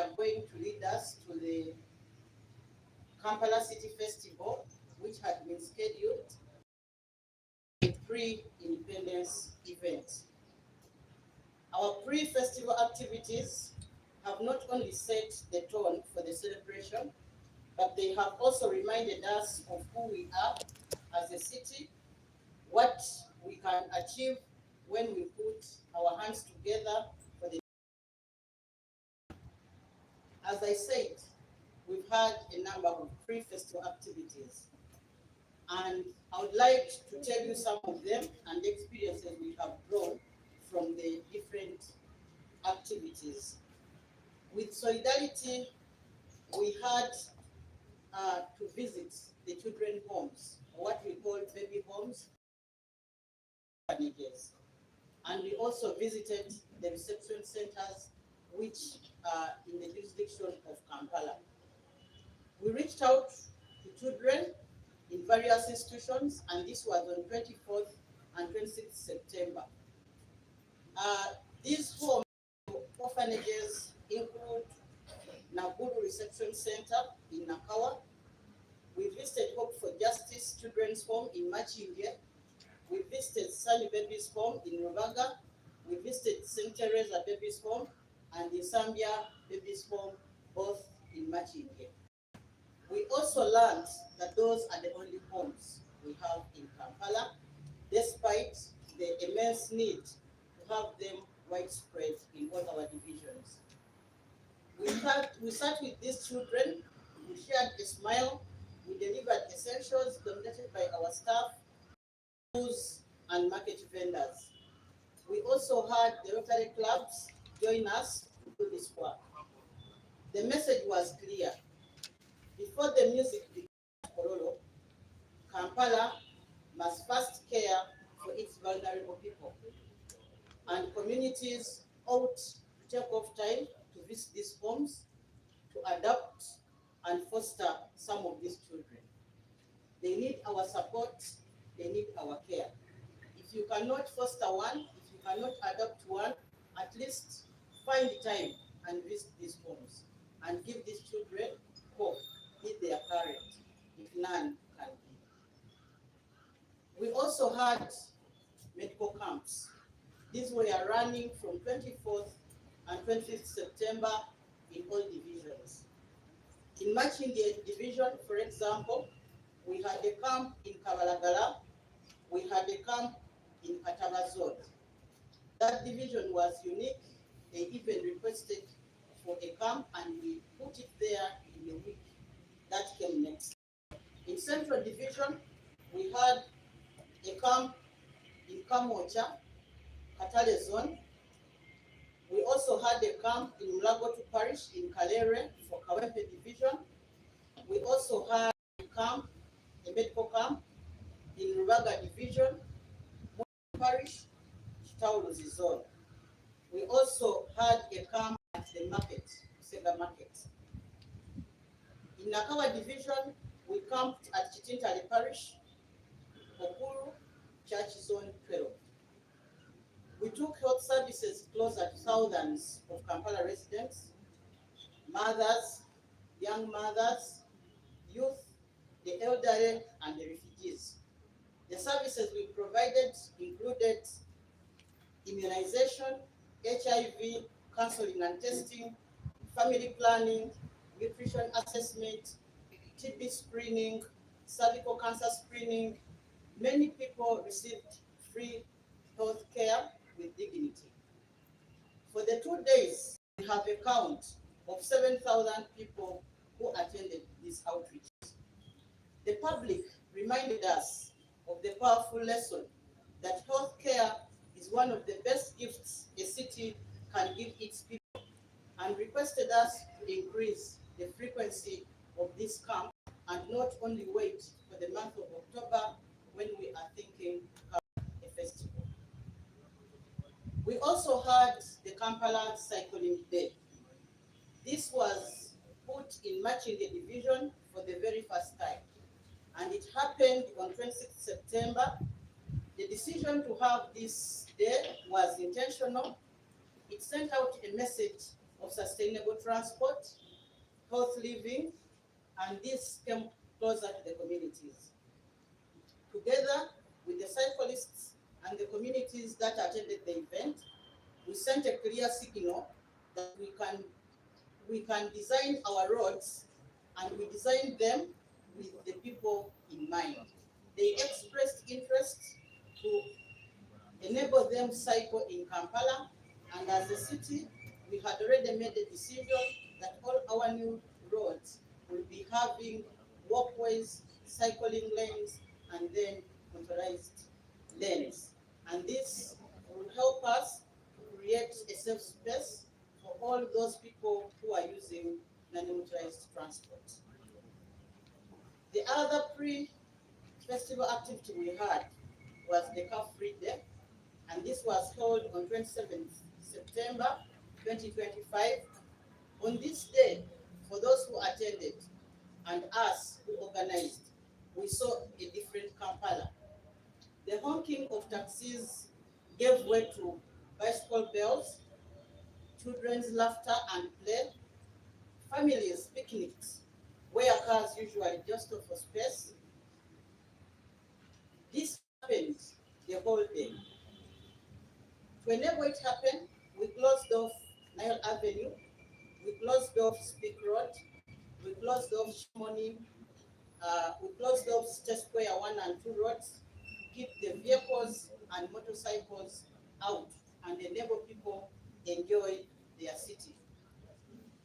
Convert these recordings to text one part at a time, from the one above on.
are going to lead us to the Kampala City Festival, which had been scheduled a pre-independence event. Our pre-festival activities have not only set the tone for the celebration, but they have also reminded us of who we are as a city, what we can achieve when we put our hands together for the. As I said, we've had a number of pre-festival activities, and I would like to tell you some of them and the experiences we have drawn from the different activities. With Solidarity, we had to visit the children's homes, what we call baby homes, orphanages. And we also visited the reception centers, which are in the jurisdiction of Kampala. We reached out to children in various institutions, and this was on 24th and 26th September. These home orphanages include Naguru Reception Center in Nakawa. We visited Hope for Justice Children's Home in Machinge. We visited Sunny Babies Home in Rubaga. We visited St. Teresa Babies Home and the Zambia Babies Home, both in Machinge. We also learned that those are the only homes we have in Kampala, despite the immense need to have them widespread in all our divisions. We sat with these children, we shared a smile, we delivered essentials donated by our staff, schools, and market vendors. We also had the Rotary clubs join us to do this work. The message was clear. Before the music began at Kololo, Kampala must first care for its vulnerable people, and communities ought to take off time to visit these homes, to adopt and foster some of these children. They need our support, they need our care. If you cannot foster one, if you cannot adopt one, at least find time and visit these homes and give these children hope, if they are parent, if none can be. We also had medical camps. These were running from 24th and 25th September in all divisions. In Machinge division, for example, we had a camp in Kabalagala, we had a camp in Katabazod. That division was unique. They even requested for a camp and we put it there in the week that came next. In Central Division, we had a camp in Kamocha, Katale Zone. We also had a camp in Mulagotu Parish in Kalere for Kawempe Division. We also had a medical camp in Rubaga Division, Parish, Chitauluzi Zone. We also had a camp at the market, Sega Market. In Nakawa Division, we camped at Chitintali Parish, Okuru, Church Zone 12. We took health services closer to thousands of Kampala residents, mothers, young mothers, youth, the elderly, and the refugees. The services we provided included immunization, HIV, counseling and testing, family planning, nutrition assessment, TB screening, cervical cancer screening. Many people received free health care with dignity. For the 2 days, we have a count of 7,000 people who attended this outreach. The public reminded us of the powerful lesson that health care is one of the best gifts a city can give its people, and requested us to increase the frequency of this camp and not only wait for the month of October when we are thinking of a festival. We also had the Kampala Cycling Day. This was put in Machinge Division for the very first time, and it happened on 26th September. The decision to have this day was intentional. It sent out a message of sustainable transport, health living, and this came closer to the communities. Together with the cyclists and the communities that attended the event, we sent a clear signal that we can design our roads, and we designed them with the people in mind. They expressed interest to enable them cycle in Kampala, and as a city, we had already made a decision that all our new roads will be having walkways, cycling lanes, and then motorized lanes. And this will help us to create a safe space for all those people who are using non-motorized transport. The other pre-festival activity we had was the Car Free Day, and this was held on 27th September 2025. On this day, for those who attended and us who organized, we saw a different Kampala. The honking of taxis gave way to bicycle bells, children's laughter and play, families picnics, where cars usually just stop for space. This happened the whole day. To enable it happen, we closed off Nile Avenue, we closed off Speak Road, we closed off Shimoni, we closed off State Square 1 and 2 roads to keep the vehicles and motorcycles out and enable people enjoy their city.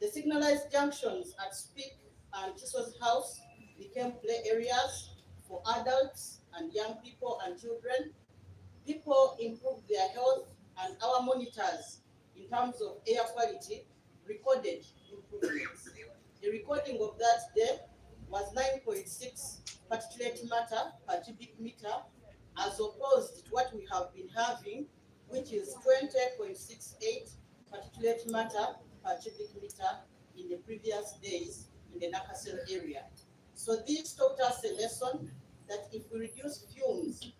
The signalized junctions at Speak and Chiso's house became play areas for adults and young people and children. People improved their health, and our monitors in terms of air quality recorded improvements. The recording of that day was 9.6 particulate matter per cubic meter, as opposed to what we have been having, which is 20.68 particulate matter per cubic meter in the previous days in the Nakasero area. So this taught us a lesson that if we reduce fumes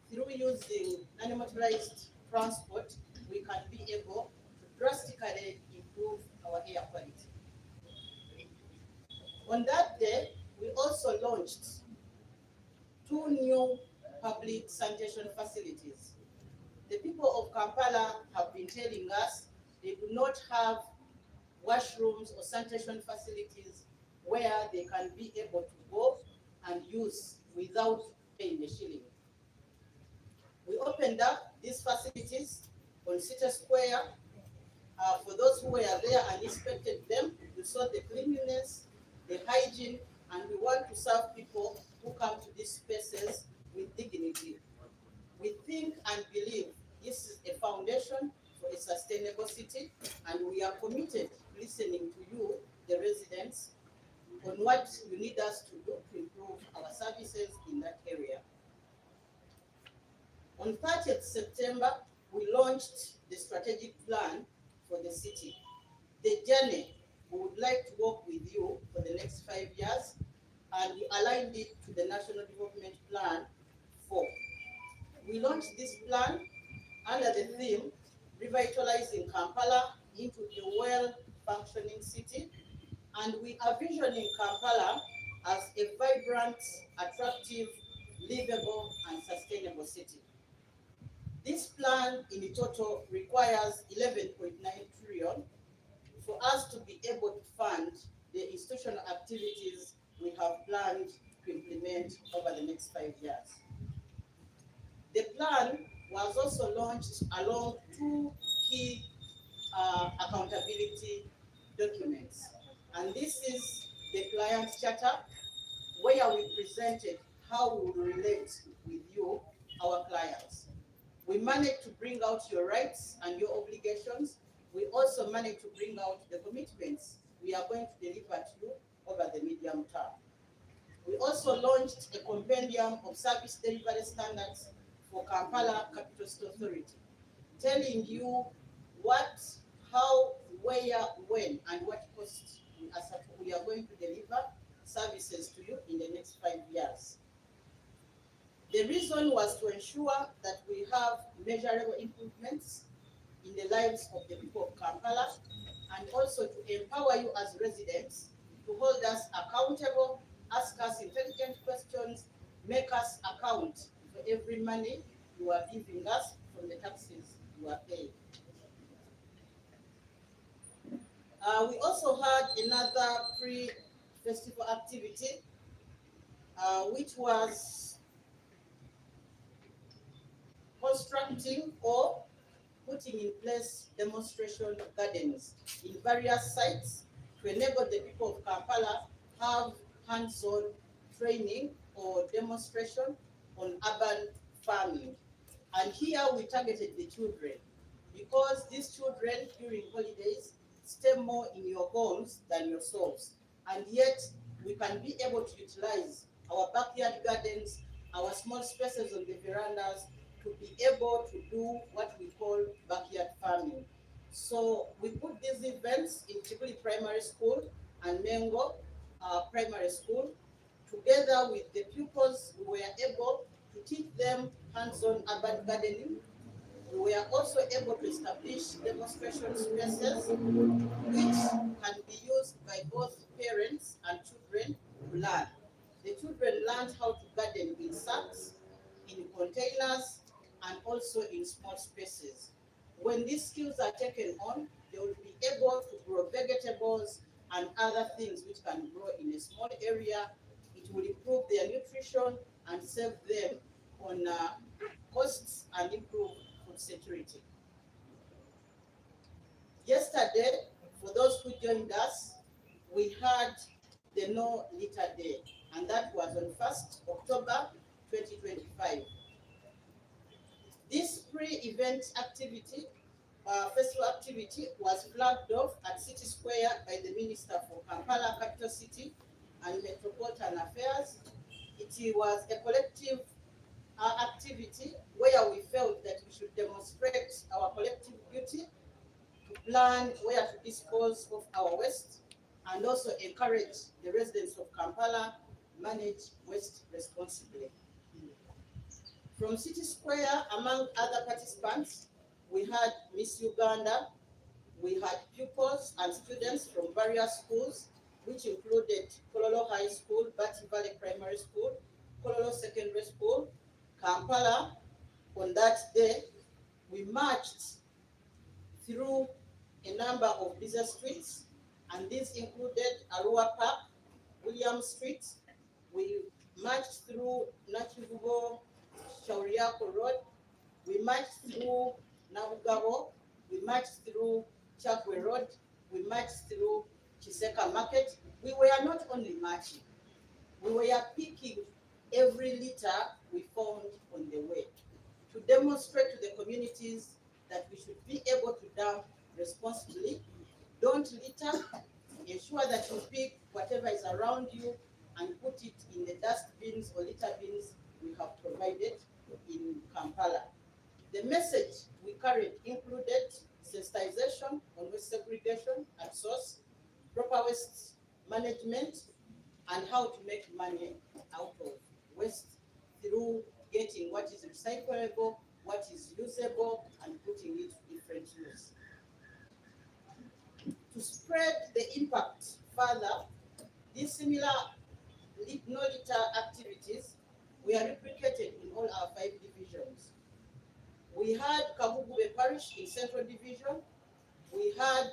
through using non-motorized transport, we can be able to drastically improve our air quality. On that day, we also launched 2 new public sanitation facilities. The people of Kampala have been telling us they do not have washrooms or sanitation facilities where they can be able to go and use without paying a shilling. We opened up these facilities on City Square. For those who were there and inspected them, we saw the cleanliness, the hygiene, and we want to serve people who come to these spaces with dignity. We think and believe this is a foundation for a sustainable city, and we are committed to listening to you, the residents, on what you need us to do to improve our services in that area. On 30th September, we launched the strategic plan for the city. The journey, we would like to work with you for the next 5 years, and we aligned it to the National Development Plan 4. We launched this plan under the theme, Revitalizing Kampala into a well-functioning city, and we are visioning Kampala as a vibrant, attractive, livable, and sustainable city. This plan in total requires 11.9 trillion for us to be able to fund the institutional activities we have planned to implement over the next 5 years. The plan was also launched along 2 key accountability documents. And this is the client charter, where we presented how we will relate with you, our clients. We managed to bring out your rights and your obligations. We also managed to bring out the commitments we are going to deliver to you over the medium term. We also launched a compendium of service delivery standards for Kampala Capital City Authority, telling you what, how, where, when, and what cost we are going to deliver services to you in the next 5 years. The reason was to ensure that we have measurable improvements in the lives of the people of Kampala, and also to empower you as residents to hold us accountable, ask us intelligent questions, make us account for every money you are giving us from the taxes you are paying. We also had another pre-festival activity, which was constructing or putting in place demonstration gardens in various sites to enable the people of Kampala have hands-on training or demonstration on urban farming. And here we targeted the children because these children during holidays stay more in your homes than yourselves. And yet we can be able to utilize our backyard gardens, our small spaces on the verandas to be able to do what we call backyard farming. So we put these events in Chibuli Primary School and Mengo Primary School. Together with the pupils, we were able to teach them hands-on urban gardening. We were also able to establish demonstration spaces which can be used by both parents and children to learn. The children learned how to garden in sacks, in containers, and also in small spaces. When these skills are taken on, they will be able to grow vegetables and other things which can grow in a small area. It will improve their nutrition and save them on costs and improve food security. Yesterday, for those who joined us, we had the No Litter Day, and that was on 1st October 2025. This pre-event activity, festival activity, was flagged off at City Square by the Minister for Kampala, Capital City and Metropolitan Affairs. It was a collective activity where we felt that we should demonstrate our collective duty to plan where to dispose of our waste and also encourage the residents of Kampala manage waste responsibly. From City Square, among other participants, we had Miss Uganda, we had pupils and students from various schools, which included Kololo High School, Bati Valley Primary School, Kololo Secondary School, Kampala. On that day, we marched through a number of busy streets, and these included Arua Park, William Street. We marched through Nachivugo, Shauriako Road. We marched through Nabugabo. We marched through Chakwe Road. We marched through Chiseka Market. We were not only marching, we were picking every litter we found on the way to demonstrate to the communities that we should be able to dump responsibly. Don't litter. Ensure that you pick whatever is around you and put it in the dust bins or litter bins we have provided in Kampala. The message we carried included sensitization on waste segregation at source, proper waste management, and how to make money out of waste through getting what is recyclable, what is usable, and putting it to different use. To spread the impact further, these similar no litter activities were replicated in all our 5 divisions. We had Kabugube Parish in Central Division. We had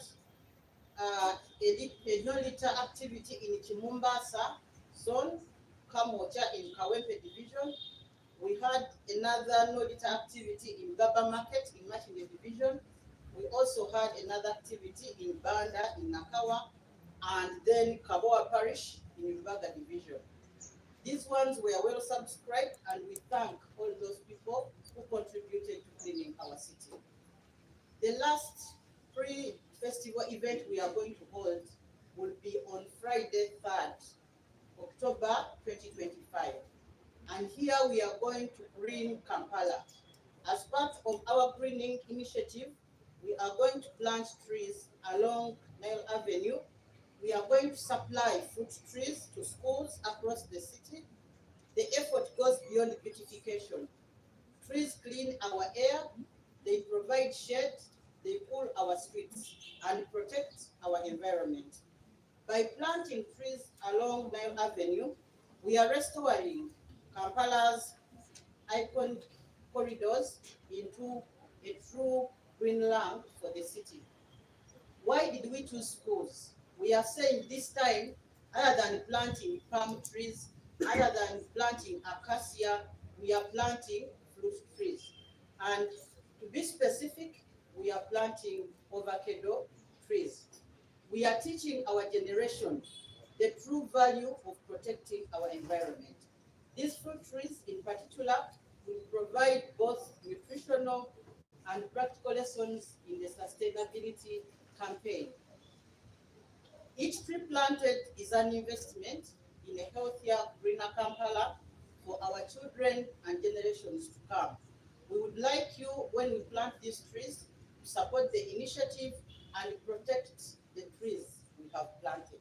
a no litter activity in Chimumbasa Zone, Kamocha in Kawempe Division. We had another no litter activity in Gaba Market in Machine Division. We also had another activity in Banda in Nakawa, and then Kaboa Parish in Ubaga Division. These ones were well subscribed, and we thank all those people who contributed to cleaning our city. The last pre-festival event we are going to hold will be on Friday, 3rd October 2025. And here we are going to green Kampala. As part of our greening initiative, we are going to plant trees along Nile Avenue. We are going to supply fruit trees to schools across the city. The effort goes beyond beautification. Trees clean our air, they provide shade, they cool our streets and protect our environment. By planting trees along Nile Avenue, we are restoring Kampala's iconic corridors into a true green lung for the city. Why did we choose spruce? We are saying this time, other than planting palm trees, other than planting acacia, we are planting fruit trees. And to be specific, we are planting avocado trees. We are teaching our generation the true value of protecting our environment. These fruit trees in particular will provide both nutritional and practical lessons in the sustainability campaign. Each tree planted is an investment in a healthier, greener Kampala for our children and generations to come. We would like you, when we plant these trees, to support the initiative and protect the trees we have planted.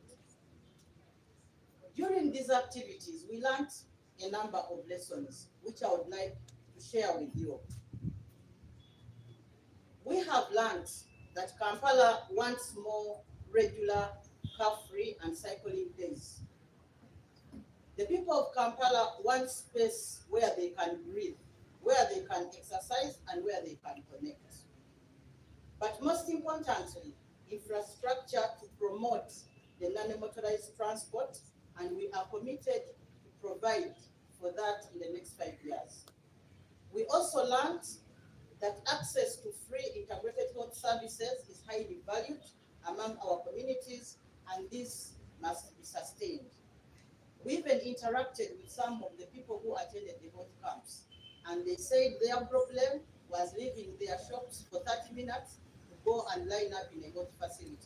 During these activities, we learned a number of lessons, which I would like to share with you. We have learned that Kampala wants more regular car-free and cycling days. The people of Kampala want space where they can breathe, where they can exercise, and where they can connect. But most importantly, infrastructure to promote the non-motorized transport, and we are committed to provide for that in the next 5 years. We also learned that access to free integrated health services is highly valued among our communities, and this must be sustained. We even interacted with some of the people who attended the health camps, and they said their problem was leaving their shops for 30 minutes to go and line up in a health facility.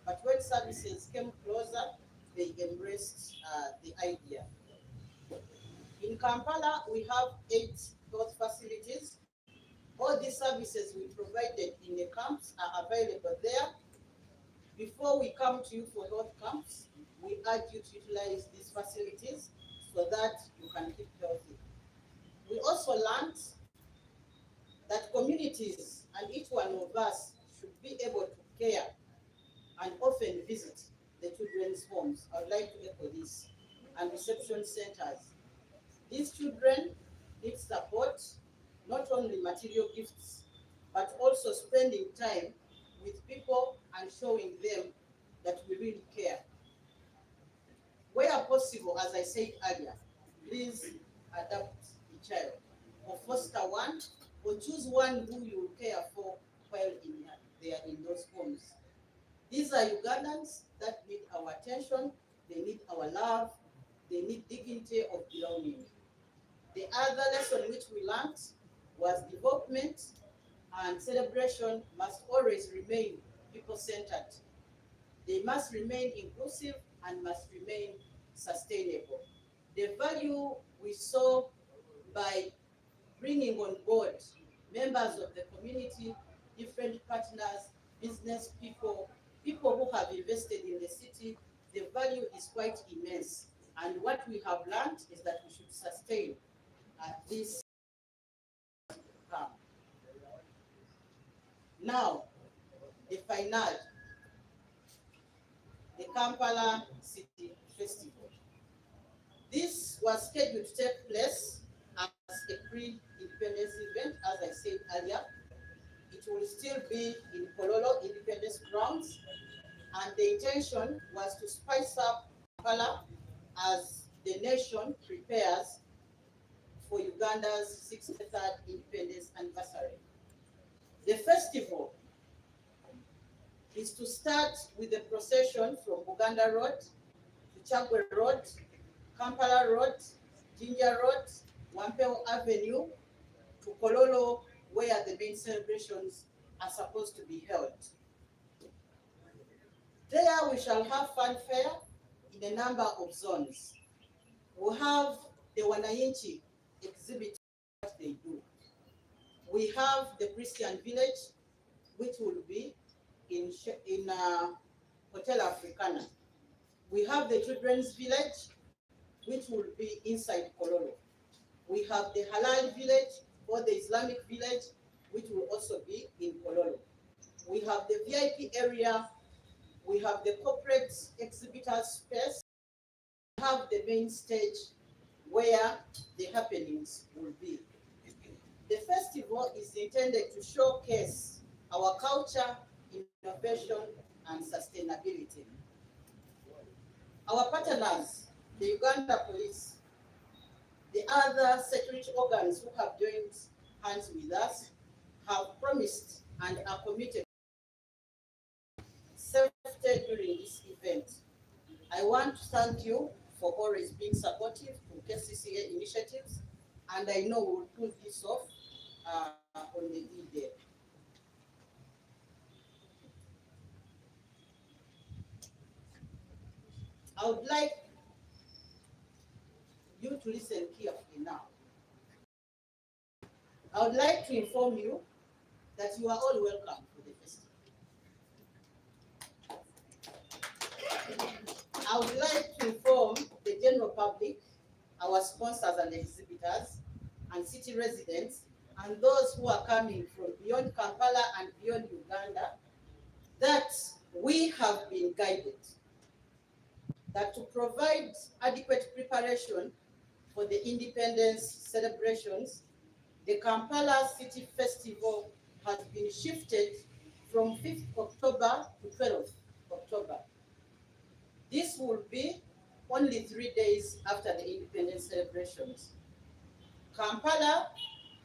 But when services came closer, they embraced the idea. In Kampala, we have 8 health facilities. All these services we provided in the camps are available there. Before we come to you for health camps, we urge you to utilize these facilities so that you can keep healthy. We also learned that communities and each one of us should be able to care and often visit the children's homes. I would like to echo this, and reception centers. These children need support, not only material gifts, but also spending time with people and showing them that we really care. Where possible, as I said earlier, please adopt a child or foster one or choose one who you care for while they are in those homes. These are Ugandans that need our attention, they need our love, they need dignity of belonging. The other lesson which we learned was development and celebration must always remain people-centered. They must remain inclusive and must remain sustainable. The value we saw by bringing on board members of the community, different partners, business people, people who have invested in the city, the value is quite immense. And what we have learned is that we should sustain this. Now, the final, the Kampala City Festival. This was scheduled to take place as a pre-independence event, as I said earlier. It will still be in Kololo Independence Grounds, and the intention was to spice up Kampala as the nation prepares for Uganda's 63rd independence anniversary. The festival is to start with the procession from Buganda Road to Chagwe Road, Kampala Road, Jinja Road, Wampeo Avenue, to Kololo, where the main celebrations are supposed to be held. There we shall have fanfare in a number of zones. We have the Wananchi exhibit what they do. We have the Christian village, which will be in Hotel Africana. We have the children's village, which will be inside Kololo. We have the Halal village or the Islamic village, which will also be in Kololo. We have the VIP area, we have the corporate exhibitor space, we have the main stage where the happenings will be. The festival is intended to showcase our culture, innovation, and sustainability. Our partners, the Uganda Police, the other security organs who have joined hands with us, have promised and are committed to safety during this event. I want to thank you for always being supportive to KCCA initiatives, and I know we'll pull this off on the D-Day. I would like you to listen carefully now. I would like to inform you that you are all welcome to the festival. I would like to inform the general public, our sponsors and exhibitors, and city residents, and those who are coming from beyond Kampala and beyond Uganda, that we have been guided that to provide adequate preparation for the independence celebrations, the Kampala City Festival has been shifted from 5th October to 12th October. This will be only 3 days after the independence celebrations. Kampala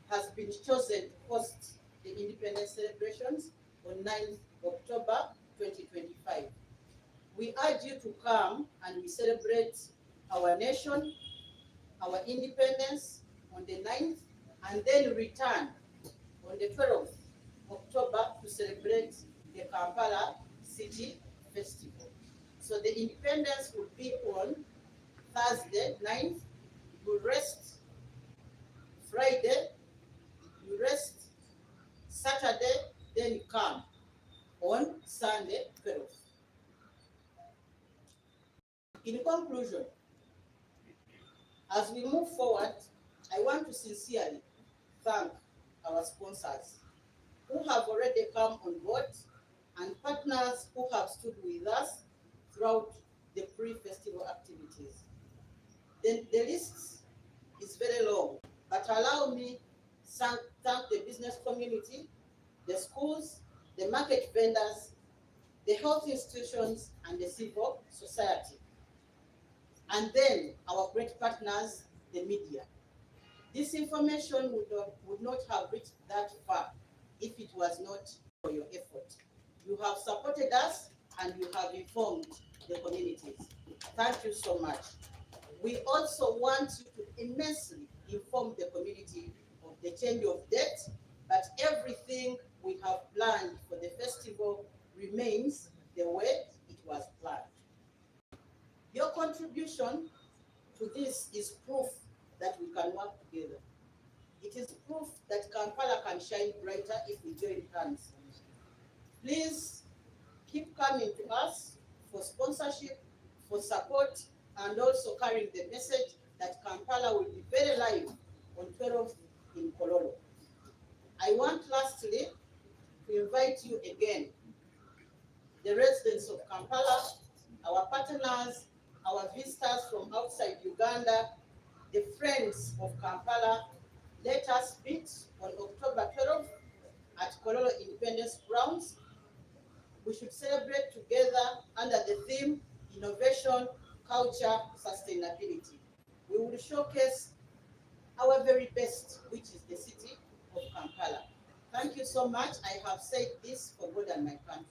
has been chosen to host the independence celebrations on 9th October 2025. We urge you to come and we celebrate our nation, our independence on the 9th, and then return on the 12th October to celebrate the Kampala City Festival. So the independence will be on Thursday, 9th, you rest Friday, you rest Saturday, then you come on Sunday, 12th. In conclusion, as we move forward, I want to sincerely thank our sponsors who have already come on board and partners who have stood with us throughout the pre-festival activities. The list is very long, but allow me to thank the business community, the schools, the market vendors, the health institutions, and the civil society. And then our great partners, the media. This information would not have reached that far if it was not for your effort. You have supported us and you have informed the communities. Thank you so much. We also want you to immensely inform the community of the change of date, but everything we have planned for the festival remains the way it was planned. Your contribution to this is proof that we can work together. It is proof that Kampala can shine brighter if we join hands. Please keep coming to us for sponsorship, for support, and also carrying the message that Kampala will be very live on 12th in Kololo. I want lastly to invite you again, the residents of Kampala, our partners, our visitors from outside Uganda, the friends of Kampala, let us meet on October 12th at Kololo Independence Grounds. We should celebrate together under the theme, Innovation, Culture, Sustainability. We will showcase our very best, which is the city of Kampala. Thank you so much. I have said this for God and my country.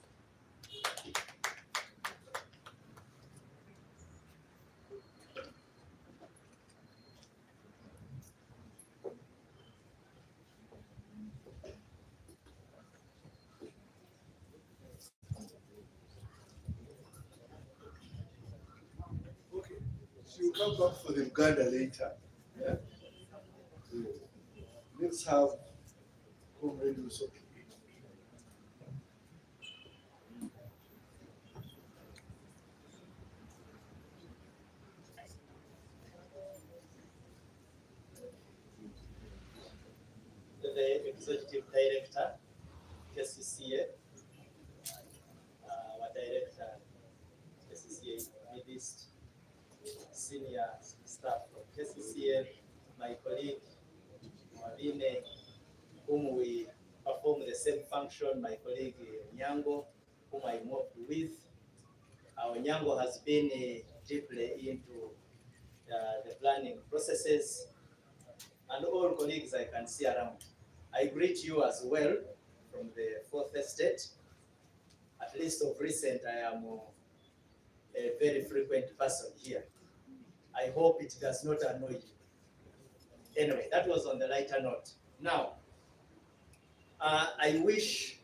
She'll come back for the Uganda later. Yeah? So let's have Comrade Usoki. The Executive Director, KCCA, journalist, senior staff from KCCA, my colleague Mwabine, whom we perform the same function, my colleague Nyango, whom I worked with. Nyango has been deeply into the planning processes, and all colleagues I can see around. I greet you as well from the fourth estate. At least of recent, I am a very frequent person here. I hope it does not annoy you. Anyway, that was on the lighter note. Now, I wish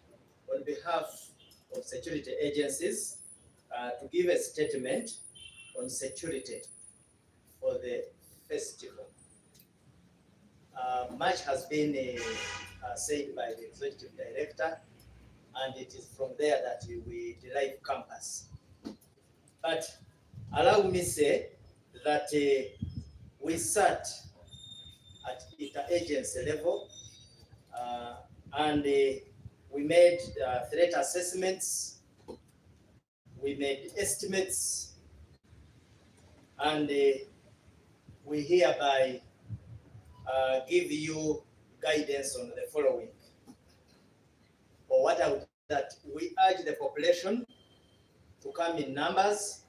on behalf of security agencies to give a statement on security for the festival. Much has been said by the executive director, and it is from there that we derive campus. But allow me say that we sat at interagency level and we made threat assessments, we made estimates, and we hereby give you guidance on the following. Or what I would that we urge the population to come in numbers,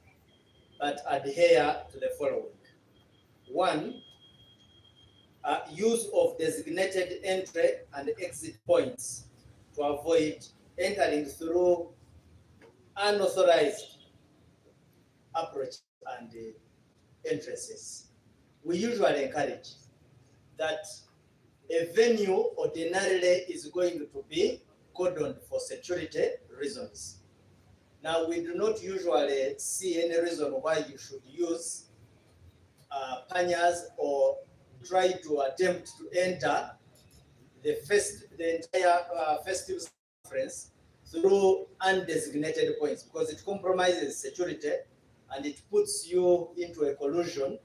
but adhere to the following. One, use of designated entry and exit points to avoid entering through unauthorized approach and entrances. We usually encourage that a venue ordinarily is going to be cordoned for security reasons. Now, we do not usually see any reason why you should use panyas or try to attempt to enter the entire festive conference through undesignated points, because it compromises security and it puts you into a collusion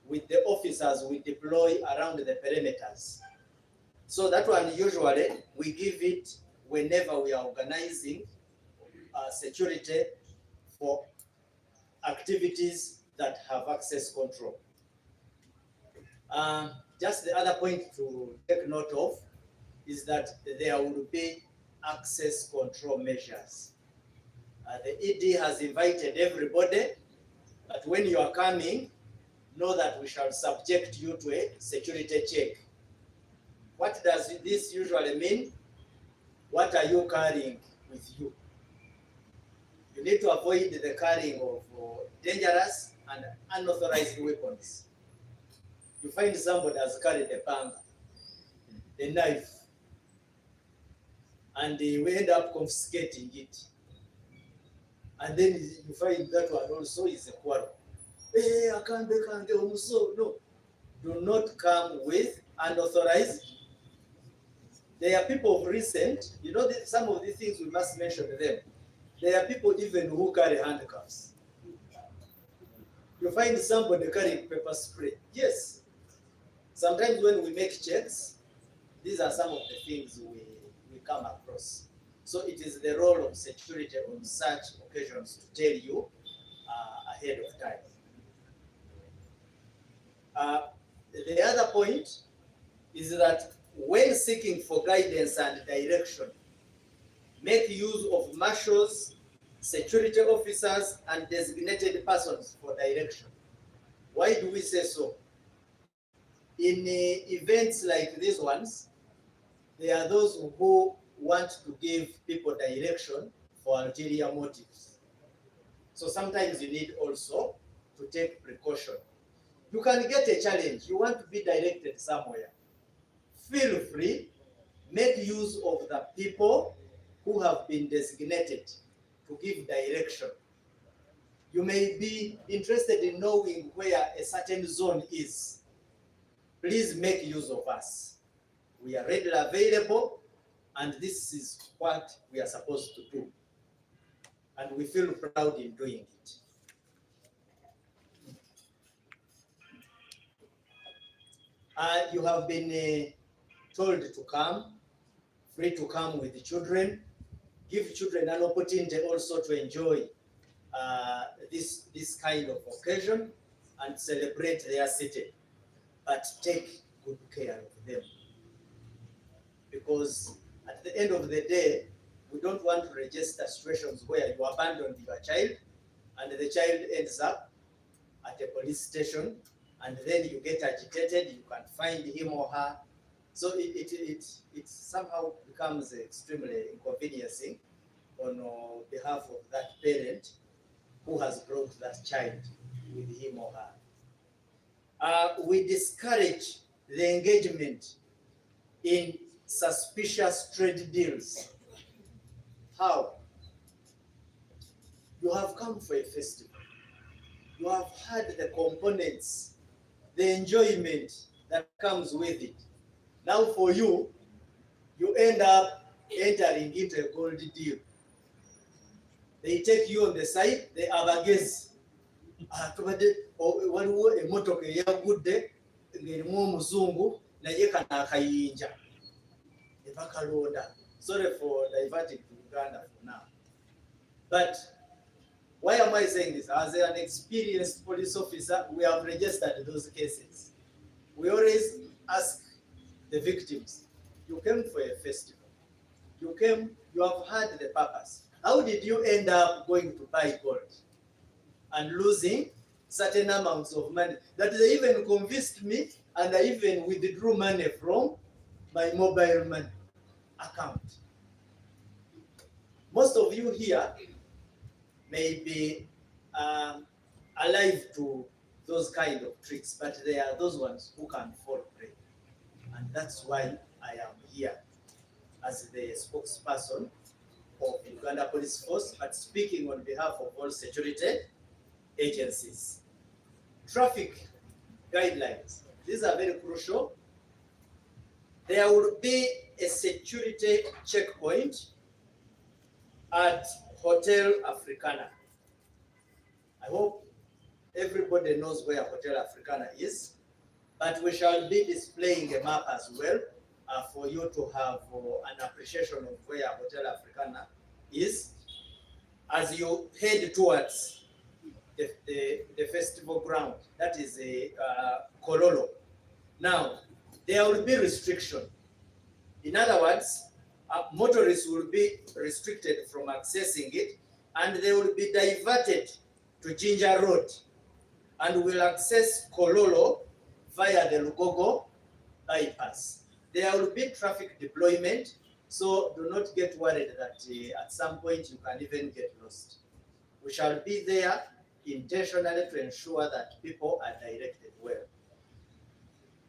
with the officers we deploy around the perimeters. So that one usually we give it whenever we are organizing security for activities that have access control. Just the other point to take note of is that there will be access control measures. The ED has invited everybody, but when you are coming, know that we shall subject you to a security check. What does this usually mean? What are you carrying with you? You need to avoid the carrying of dangerous and unauthorized weapons. You find somebody has carried a panga, a knife, and we end up confiscating it. And then you find that one also is a quarrel. Hey, I can't no. Do not come with unauthorized. There are people of recent, you know, some of these things we must mention them. There are people even who carry handcuffs. You find somebody carrying pepper spray. Yes. Sometimes when we make checks, these are some of the things we come across. So it is the role of security on such occasions to tell you ahead of time. The other point is that when seeking for guidance and direction, make use of marshals, security officers, and designated persons for direction. Why do we say so? In events like these ones, there are those who want to give people direction for ulterior motives. So sometimes you need also to take precaution. You can get a challenge, you want to be directed somewhere. Feel free, make use of the people who have been designated to give direction. You may be interested in knowing where a certain zone is. Please make use of us. We are readily available, and this is what we are supposed to do. And we feel proud in doing it. You have been told to come, free to come with the children. Give children an opportunity also to enjoy this kind of occasion and celebrate their city, but take good care of them. Because at the end of the day, we don't want to register situations where you abandon your child and the child ends up at a police station and then you get agitated, you can't find him or her. So it somehow becomes extremely inconveniencing on behalf of that parent who has brought that child with him or her. We discourage the engagement in suspicious trade deals. How? You have come for a festival. You have had the components, the enjoyment that comes with it. Now for you, you end up entering into a gold deal. They take you on the side, they abagezi. Waliwo emotoka eyagudde ng'erimu omuzungu naye kana akayinja. Sorry for diverting to Uganda for now. But why am I saying this? As an experienced police officer, we have registered those cases. We always ask the victims, you came for a festival. You have had the purpose. How did you end up going to buy gold and losing certain amounts of money that they even convinced me and I even withdrew money from my mobile money account? Most of you here may be alive to those kind of tricks, but there are those ones who can fall prey. And that's why I am here as the spokesperson of Uganda Police Force, but speaking on behalf of all security agencies. Traffic guidelines, these are very crucial. There will be a security checkpoint at Hotel Africana. I hope everybody knows where Hotel Africana is, but we shall be displaying a map as well for you to have an appreciation of where Hotel Africana is as you head towards the festival ground, that is Kololo. Now, there will be restriction. In other words, motorists will be restricted from accessing it, and they will be diverted to Ginger Road and will access Kololo via the Lugogo bypass. There will be traffic deployment, so do not get worried that at some point you can even get lost. We shall be there intentionally to ensure that people are directed well.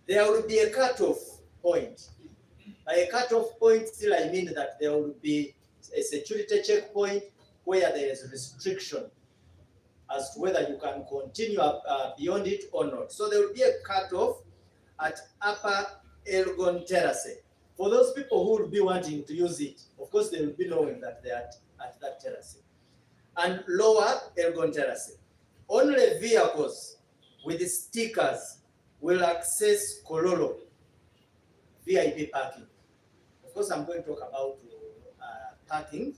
There will be a cutoff point. By a cutoff point, still I mean that there will be a security checkpoint where there is restriction as to whether you can continue beyond it or not. So there will be a cutoff at Upper Elgon Terrace. For those people who will be wanting to use it, of course they will be knowing that they are at that terrace. And Lower Elgon Terrace. Only vehicles with stickers will access Kololo VIP parking. Of course, I'm going to talk about parking.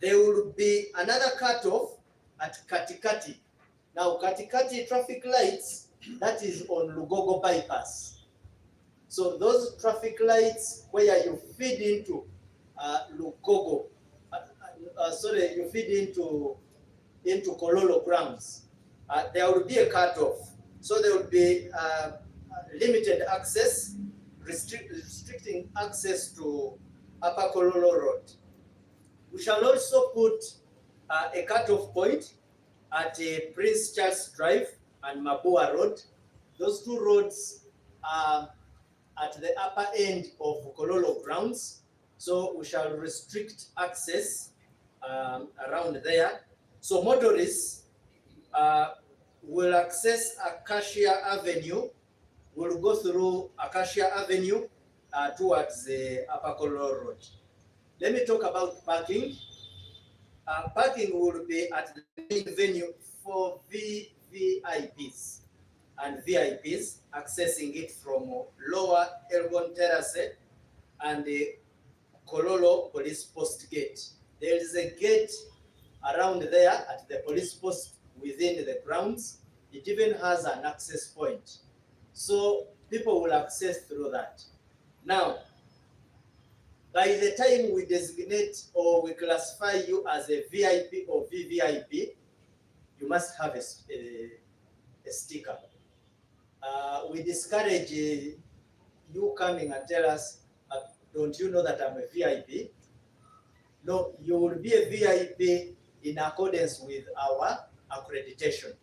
There will be another cutoff at Katikati. Now, Katikati traffic lights, that is on Lugogo bypass. So those traffic lights where you feed into Lugogo, you feed into Kololo grounds, there will be a cutoff. So there will be limited access, restricting access to Upper Kololo Road. We shall also put a cutoff point at Prince Charles Drive and Mabua Road. Those two roads are at the upper end of Kololo grounds. So we shall restrict access around there. So motorists will access Acacia Avenue, will go through Acacia Avenue towards the Upper Kololo Road. Let me talk about parking. Parking will be at the main venue for VVIPs and VIPs accessing it from Lower Elgon Terrace and the Kololo Police Post Gate. There is a gate around there at the police post within the grounds. It even has an access point. So people will access through that. Now, by the time we designate or we classify you as a VIP or VVIP, you must have a sticker. We discourage you coming and tell us, don't you know that I'm a VIP? No, you will be a VIP in accordance with our accreditation.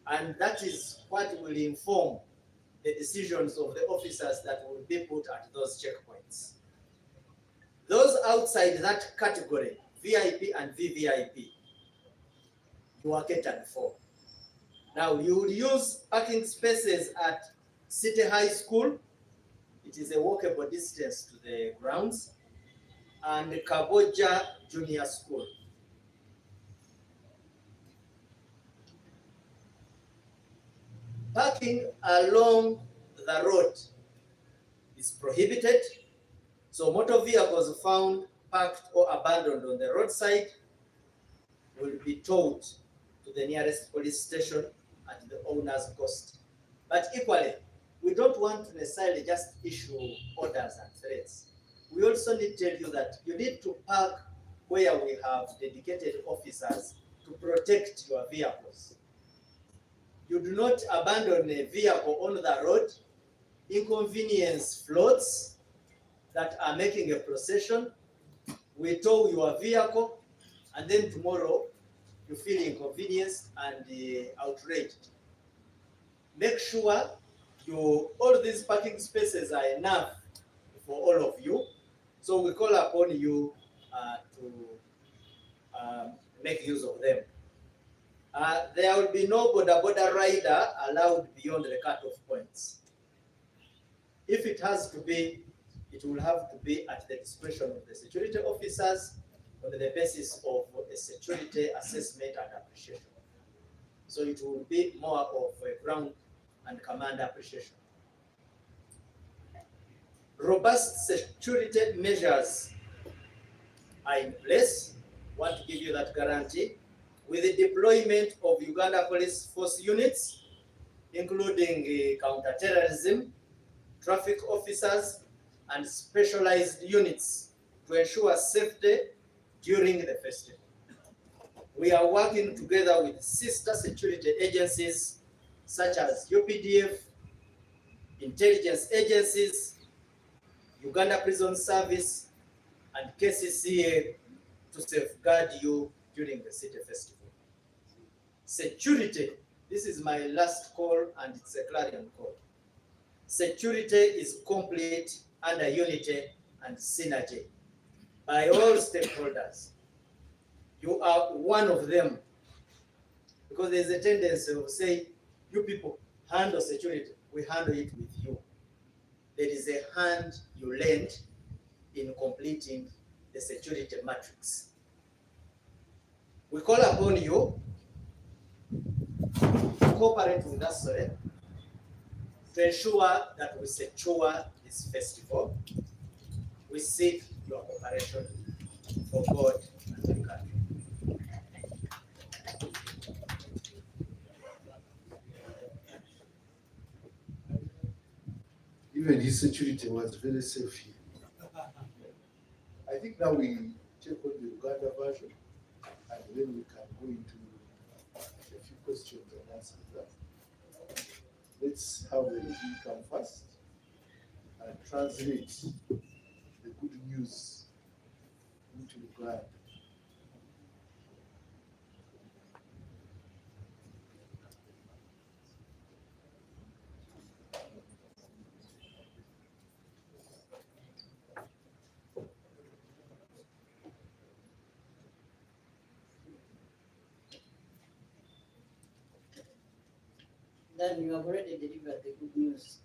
And that is what will inform the decisions of the officers that will be put at those checkpoints. Those outside that category, VIP and VVIP, you are catered for. Now, you will use parking spaces at City High School. It is a walkable distance to the grounds, and Kaboja Junior School. Parking along the road is prohibited, so motor vehicles found parked or abandoned on the roadside will be towed to the nearest police station at the owner's cost. But equally, we don't want to necessarily just issue orders and threats. We also need to tell you that you need to park where we have dedicated officers to protect your vehicles. You do not abandon a vehicle on the road, inconvenience floats that are making a procession. We tow your vehicle, and then tomorrow you feel inconvenienced and outraged. Make sure all these parking spaces are enough for all of you. So we call upon you to make use of them. There will be no border rider allowed beyond the cutoff points. If it has to be, it will have to be at the discretion of the security officers on the basis of a security assessment and appreciation. So it will be more of a ground and command appreciation. Robust security measures are in place. I want to give you that guarantee. With the deployment of Uganda Police Force units, including counter-terrorism, traffic officers, and specialized units to ensure safety during the festival. We are working together with sister security agencies such as UPDF, intelligence agencies, Uganda Prison Service, and KCCA to safeguard you during the city festival. Security, this is my last call and it's a clarion call. Security is complete under unity and synergy by all stakeholders. You are one of them, because there's a tendency of saying, you people handle security, we handle it with you. There is a hand you lend in completing the security matrix. We call upon you to cooperate with us to ensure that we secure this festival. We seek your cooperation for God and the country. Even his security was very safe here. I think now we check on the Uganda version, and then we can go into a few questions and answers. Let's have the review come first and translate the good news into Uganda. Then you have already delivered the good news.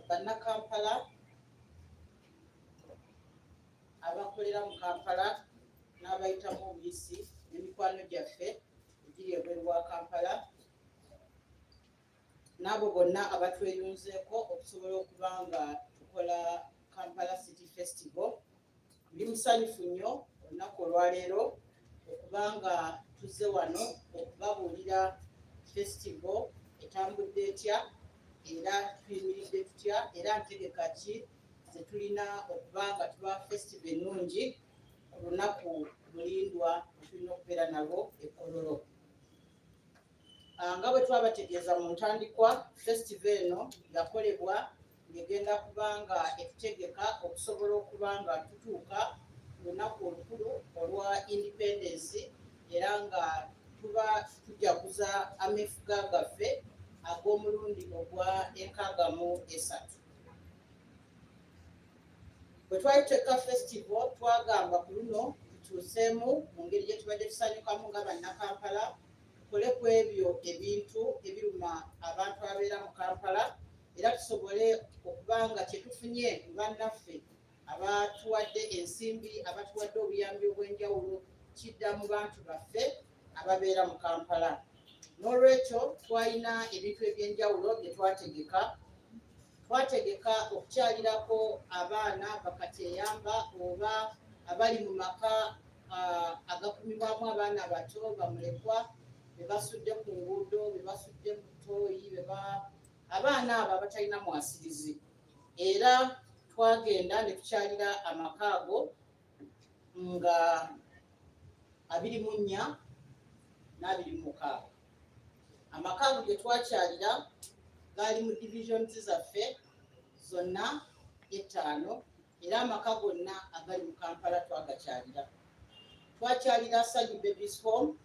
Bannakampala, abakolera mu Kampala n'abayitamu obuyisi n'emikwano gyaffe egiri ebweru wa Kampala, n'abo bonna abatweyunzeeko okusobola okuba nga tukola Kampala City Festival ndi musanyufu nnyo olunaku olwaleero okubanga tuzze wano okubabuulira festival etambudde etya era tuyimiridde tutya era ntegeka ki ze tulina okubanga tuba festival ennungi ku lunaku mulindwa tulina okubeera nalwo ekkololo. Nga bwe twabategeeza mu ntandikwa festival eno yakolebwa ng'egenda kubanga etutegeka okusobola okubanga tutuuka ku lunaku olukulu olwa independence era nga tuba tujaguza ameefuga gaffe ag'omulundi ogwa 63. Bwe twaliteeka festival twagamba ku luno tutuuseemu mu ngeri gye tubadde tusanyukamu nga bannakampala tukole ku ebyo ebintu ebiruma abantu abeera mu Kampala era tusobole okubanga kye tufunye mu bannaffe abatuwadde ensimbi abatuwadde obuyambi obw'enjawulo kidda mu bantu baffe ababeera mu Kampala. N'olwekyo twalina ebintu eby'enjawulo bye twategeka okukyalirako abaana bakateeyamba oba abali mu maka agakuumibwamu abaana bato bamulekwa be basudde ku nguudo be basudde mu ttooyi abaana abo abatalina mwasirizi era twagenda ne tukyalira amaka ago nga 24 n'26. Amaka ago ge twakyalira gaali mu divisions zaffe zonna 5 era amaka gonna agali mu Kampala twagakyalira. Twakyalira Sagi Babies Home,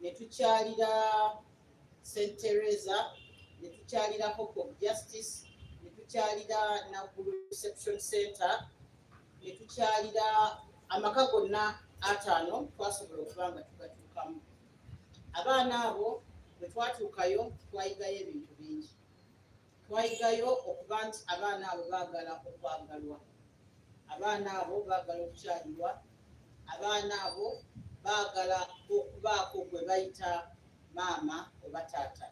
ne tukyalira St. Teresa, ne tukyalira Hope of Justice, ne tukyalira Naggulu Reception Center, ne tukyalira amaka gonna 5 twasobola okubanga tugatuukamu. Abaana abo bwe twatuukayo twayigayo ebintu bingi. Twayigayo okuba nti abaana abo baagala okwagalwa, abaana abo baagala okukyalirwa, abaana abo baagala okubaako gwe bayita maama oba taata.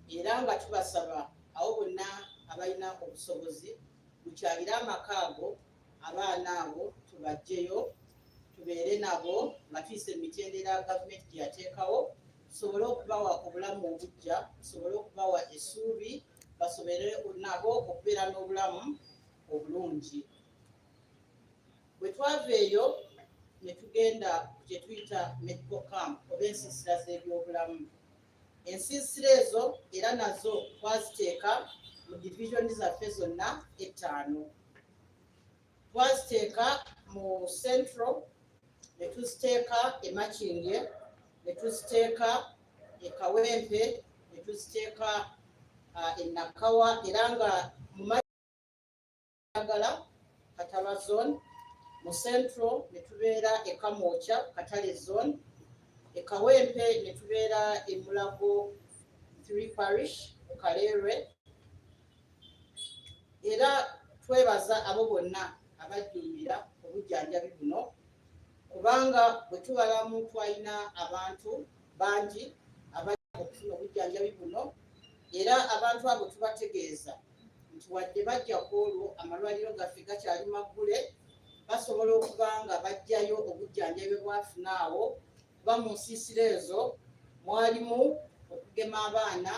Era nga tubasaba abo bonna abalina obusobozi mukyalire amaka ago, abaana abo tubajjeyo tubeere nabo nga tuyise emitendera gavumenti gye yateekawo tusobole okubawa obulamu obujja, tusobole okubawa essuubi basobole nabo okubeera n'obulamu obulungi. Bwe twava eyo ne tugenda gye tuyita medical camp oba ensiisira z'ebyobulamu. Ensiisira ezo era nazo twaziteeka mu divisioni zaffe zonna 5. Twaziteeka mu Central, ne tuziteeka e Makindye, ne tuziteeka e Kawempe, ne tuziteeka e Nakawa era nga mu Magala Kataba zone, mu Central ne tubeera e Kamwokya Katale zone, e Kawempe ne tubeera e Mulago 3 parish mu Kaleerwe. Era twebaza abo bonna abajjumbira obujjanjabi buno kubanga bwe tubalamu twalina abantu bangi abajja okufuna obujjanjabi buno era abantu abo tubategeeza nti wadde bajja ku olwo amalwaliro gaffe gakyali maggule basobola okuba nga bajjayo obujjanjabi bwafuna awo kuba mu nsiisira ezo mwalimu okugema abaana,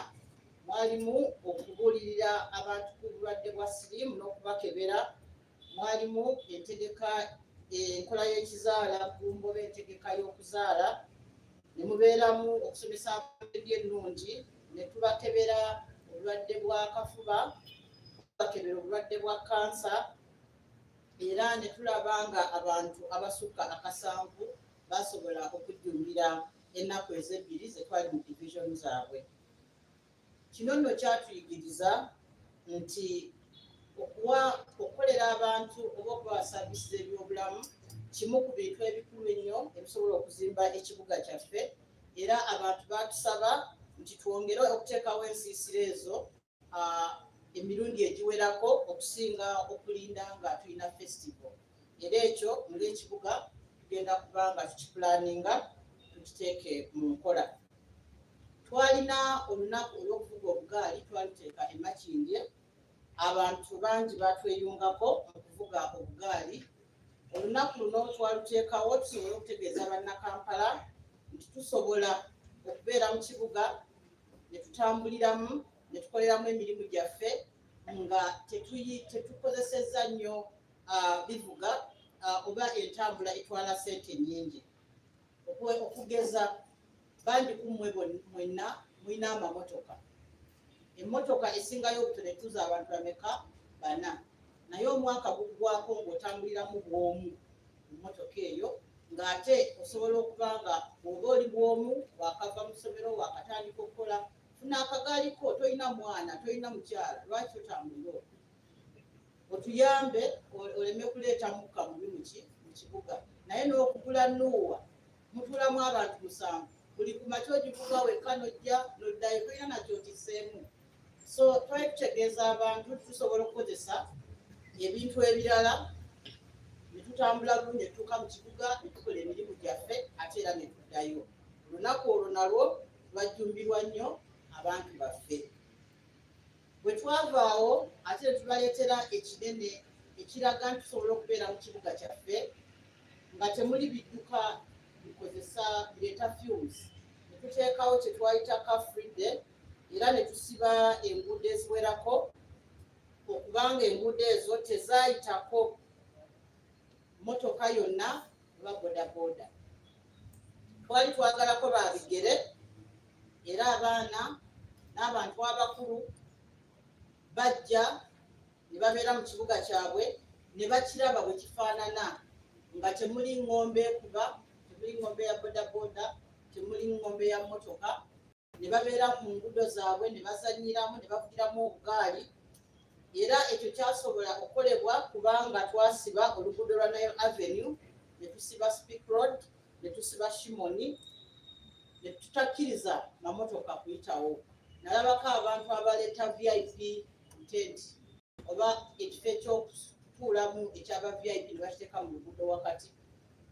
mwalimu okubuulirira abantu ku bulwadde bwa siriimu n'okubakebera, mwalimu entegeka enkola y'ekizaala gumbo b'entegeka y'okuzaala, ne mubeeramu okusomesa abaana ennungi, ne tubakebera obulwadde bwa kafuba, tubakebera obulwadde bwa kansa era ne tulaba nga abantu abasukka 7 basobola okujjumbira ennaku ez'ebbiri ze twali mu divisioni zaabwe. Kino nno kyatuyigiriza nti okukolera abantu oba okubawa saavisi z'ebyobulamu kimu ku bintu ebikulu ennyo ebisobola okuzimba ekibuga kyaffe era abantu batusaba nti twongere okuteekawo ensiisira ezo emirundi egiwerako okusinga okulinda nga tulina festival. Era ekyo muli ekibuga tugenda kuba nga tukipulaninga tukiteeke mu nkola. Twalina olunaku olw'okuvuga obugaali twaliteeka e Makindye. abantu bangi batweyungako okuvuga obugaali. Olunaku luno twaluteekawo tusobole okutegeeza bannakampala nti tusobola okubeera mu kibuga ne tutambuliramu ne tukoleramu emirimu gyaffe nga tetukozesezza nnyo bivuga oba entambula etwala ssente nnyingi. Okugeza bangi ku mmwe mwenna mulina amamotoka. Emmotoka esingayo obutono tuza abantu bameka? 4. Naye omwaka guggwako ng'otambuliramu bw'omu mu mmotoka eyo, ng'ate osobola okuba nga bw'oba oli bw'omu wakava mu ssomero wakatandika okukola, funa akagaali ko, tolina mwana, tolina mukyala, lwaki otambulira okwo? Otuyambe oleme kuleeta mukka mubi mu kibuga. Naye n'okugula nnuuwa mutuulamu abantu 7, buli ku makya ogivuga wekka n'ojja n'oddayo, tolina nakyo otisseemu. So twali tutegeeza abantu tusobola okukozesa ebintu ebirala ne tutambula bulungi ne tutuuka mu kibuga ne tukola emirimu gyaffe ate era ne tuddayo. Olunaku olwo nalwo lwajjumbirwa nnyo abantu baffe. Bwe twavaawo ate ne tubaleetera ekinene ekiraga nti tusobola okubeera mu kibuga kyaffe nga temuli bidduka bikozesa bireeta fumes. Ne tuteekawo kye twayita car free day era ne tusiba enguudo eziwerako okubanga enguudo ezo tezaayitako motoka yonna oba bodaboda. Twali twagalako babigere era abaana n'abantu abakulu bajja ne babeera mu kibuga kyabwe ne bakiraba bwe kifaanana nga temuli ng'ombe ekuba, temuli ng'ombe ya bodaboda, temuli ng'ombe ya motoka. Ne babeera ku nguudo zaabwe ne bazannyiramu ne bavugiramu obugaali. Era ekyo kyasobola okukolebwa kubanga twasiba oluguudo lwa Nile Avenue, ne tusiba Speak Road, ne tusiba Shimoni, ne tutakkiriza mamotoka kuyitawo. Nalabako abantu abaleeta VIP tent oba ekifo ekyokutuulamu ekyaba VIP ne bakiteeka mu luguudo wakati.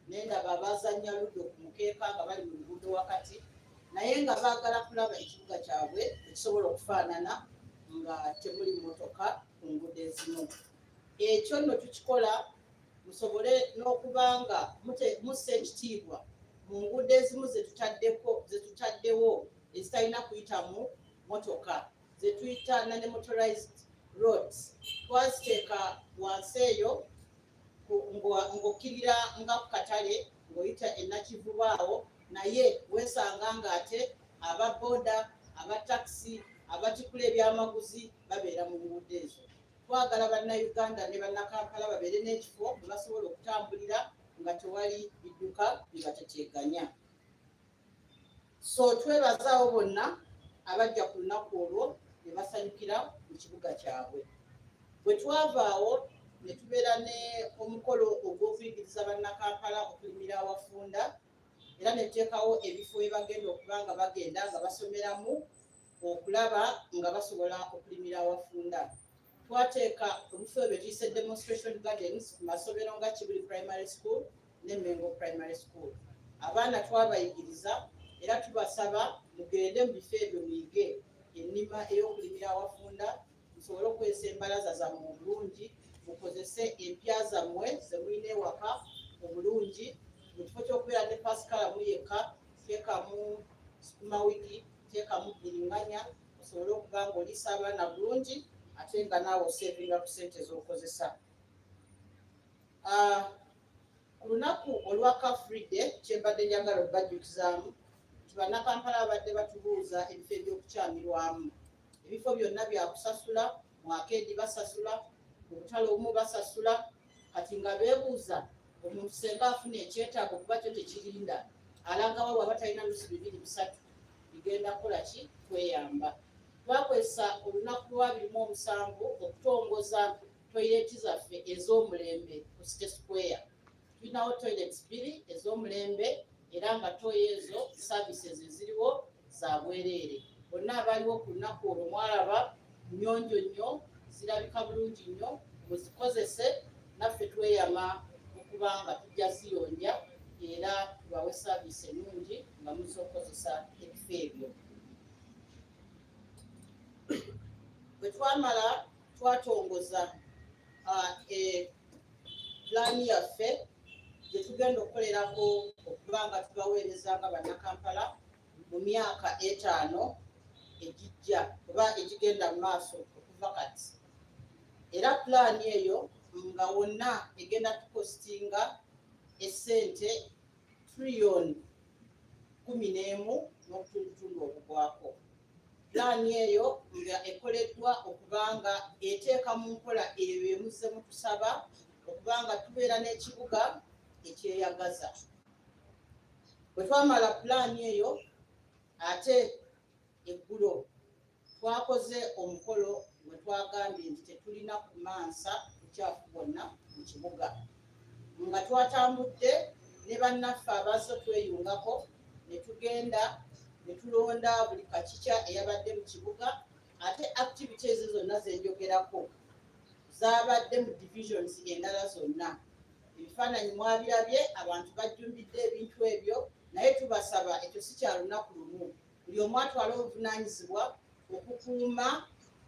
Naye ndaba abazannya luddo ku mukeeka nga bali mu luguudo wakati, naye nga baagala kulaba ekibuga kyabwe ekisobola okufaanana nga temuli motoka ku nguudo ezimu. Ekyo nno tukikola musobole n'okuba nga mussa ekitiibwa mu nguudo ezimu ze tutaddewo ezitalina kuyita mu motoka, ze tuyita non-motorized roads. Twaziteeka wansi eyo ng'okkirira nga ku katale ng'oyita ennakivubaawo, naye weesanga ng'ate aba boda, aba takisi, abatikula ebyamaguzi babeera mu nguudo ezo. Twagala bannayuganda ne bannakampala babeere n'ekifo mwe basobola okutambulira nga tewali bidduka bibateteeganya. So twebazaawo bonna abajja ku lunaku olwo ne basanyukira mu kibuga kyabwe. Bwe twavaawo ne tubeera ne omukolo ogw'okuyigiriza bannakampala okulimira awafunda, era ne tuteekawo ebifo we bagenda okuba nga bagenda nga basomeramu okulaba nga basobola okulimira awafunda. Twateeka ebifo bye tuyise demonstration gardens ku masomero nga Kibuli Primary School ne Mengo Primary School. Abaana twabayigiriza era tubasaba mugende mu bifo ebyo muyige ennima ey'okulimira awafunda, musobole okukozesa embalaza zammwe obulungi, mukozese empya zammwe ze mulina ewaka obulungi. Mu kifo ky'okubeera ne pasikala muyeka, teekamu sukumawiki, teekamu bbiringanya, osobole okuba ng'oliisa abaana bulungi ate nga naawe oseevinga ku ssente z'okozesa. Ku lunaku olwa car free day kyembadde njagala okubajjukizaamu nti bannakampala abadde batubuuza ebifo eby'okukyamirwamu. Ebifo byonna byakusasula, mwakeedi basasula, mu butale obumu basasula, kati nga beebuuza omuntu senga afuna ekyetaago kuba kyo tekirinda, alangawo bw'aba talina lusi 2-3 bigenda kukola ki? Kweyamba. Twakozesa olunaku lwa 27 okutongoza toyileti zaffe ez'omulembe ku City Square. Tulinawo toilets 2 ez'omulembe era nga toyi ezo services eziriwo za bwereere. Bonna abaliwo ku lunaku olwo mwalaba nnyonjo nnyo, zirabika bulungi nnyo, muzikozese naffe tweyama okuba nga tujja ziyonja era tubawe service ennungi nga muza okukozesa ebifo ebyo. Bwe twamala twatongoza pulaani yaffe gye tugenda okukolerako okuba nga tubaweereza nga bannakampala mu myaka 5 ejijja oba egigenda mu maaso okuva kati. Era pulaani eyo nga wonna egenda tukostinga essente trillion 11 okugwako. Pulaani eyo nga ekoleddwa okuba nga eteeka mu nkola eyo emuzze mu tusaba okuba nga tubeera n'ekibuga ekyeyagaza. Bwe twamala pulaani eyo ate eggulo twakoze omukolo gwe twagambye nti tetulina kumansa bucaafu bwonna mu kibuga, nga twatambudde ne bannaffe abazze tweyungako ne tugenda ne tulonda buli kakica eyabadde mu kibuga. Ate activities zonna zenjogerako zaabadde mu divisions endala zonna. Ebifaananyi mwabirabye, abantu bajjumbidde ebintu ebyo, naye tubasaba ekyo si kya lunaku lumu. Buli omu atwala obuvunaanyizibwa okukuuma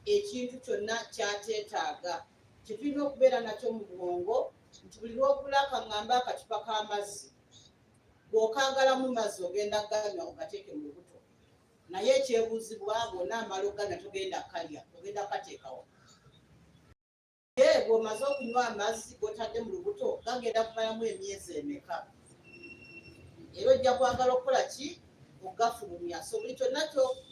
ekintu kyonna kyateetaaga. Kye tulina okubeera nakyo mu bwongo nti buli lw'ogula akaŋŋamba akacupa k'amazzi, bw'okaagalamu mazzi ogenda ganywa ogateeke mu lubuto, naye ekyebuuzibwa bw'onaamala oganywa togenda kalya, ogenda kateekawo. Bw'omaze okunywa amazzi g'otadde mu lubuto gagenda kumalamu emyezi emeka? Era ojja kwagala okukola ki? Ogafulumya. So buli kyonna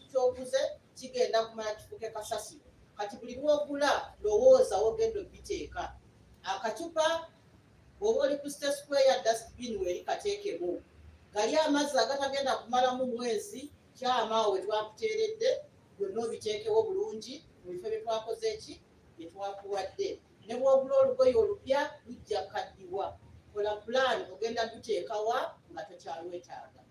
ky'oguze kigenda kumala kifuuke kasasiro. Kati buli lw'ogula lowooza wogenda obiteeka. Akacupa bw'oba oli ku State Square dustbin weeri kateekemu. Gali amazzi agatagenda kumalamu mwezi, kyama we twakuteeredde byonna obiteekewo bulungi mu bifo bye twakoze eki? Bye twakuwadde. Ne bw'ogula olugoye olupya lujja kaddiwa. Kola pulaani ogenda duteekawa nga tokyalwetaaga.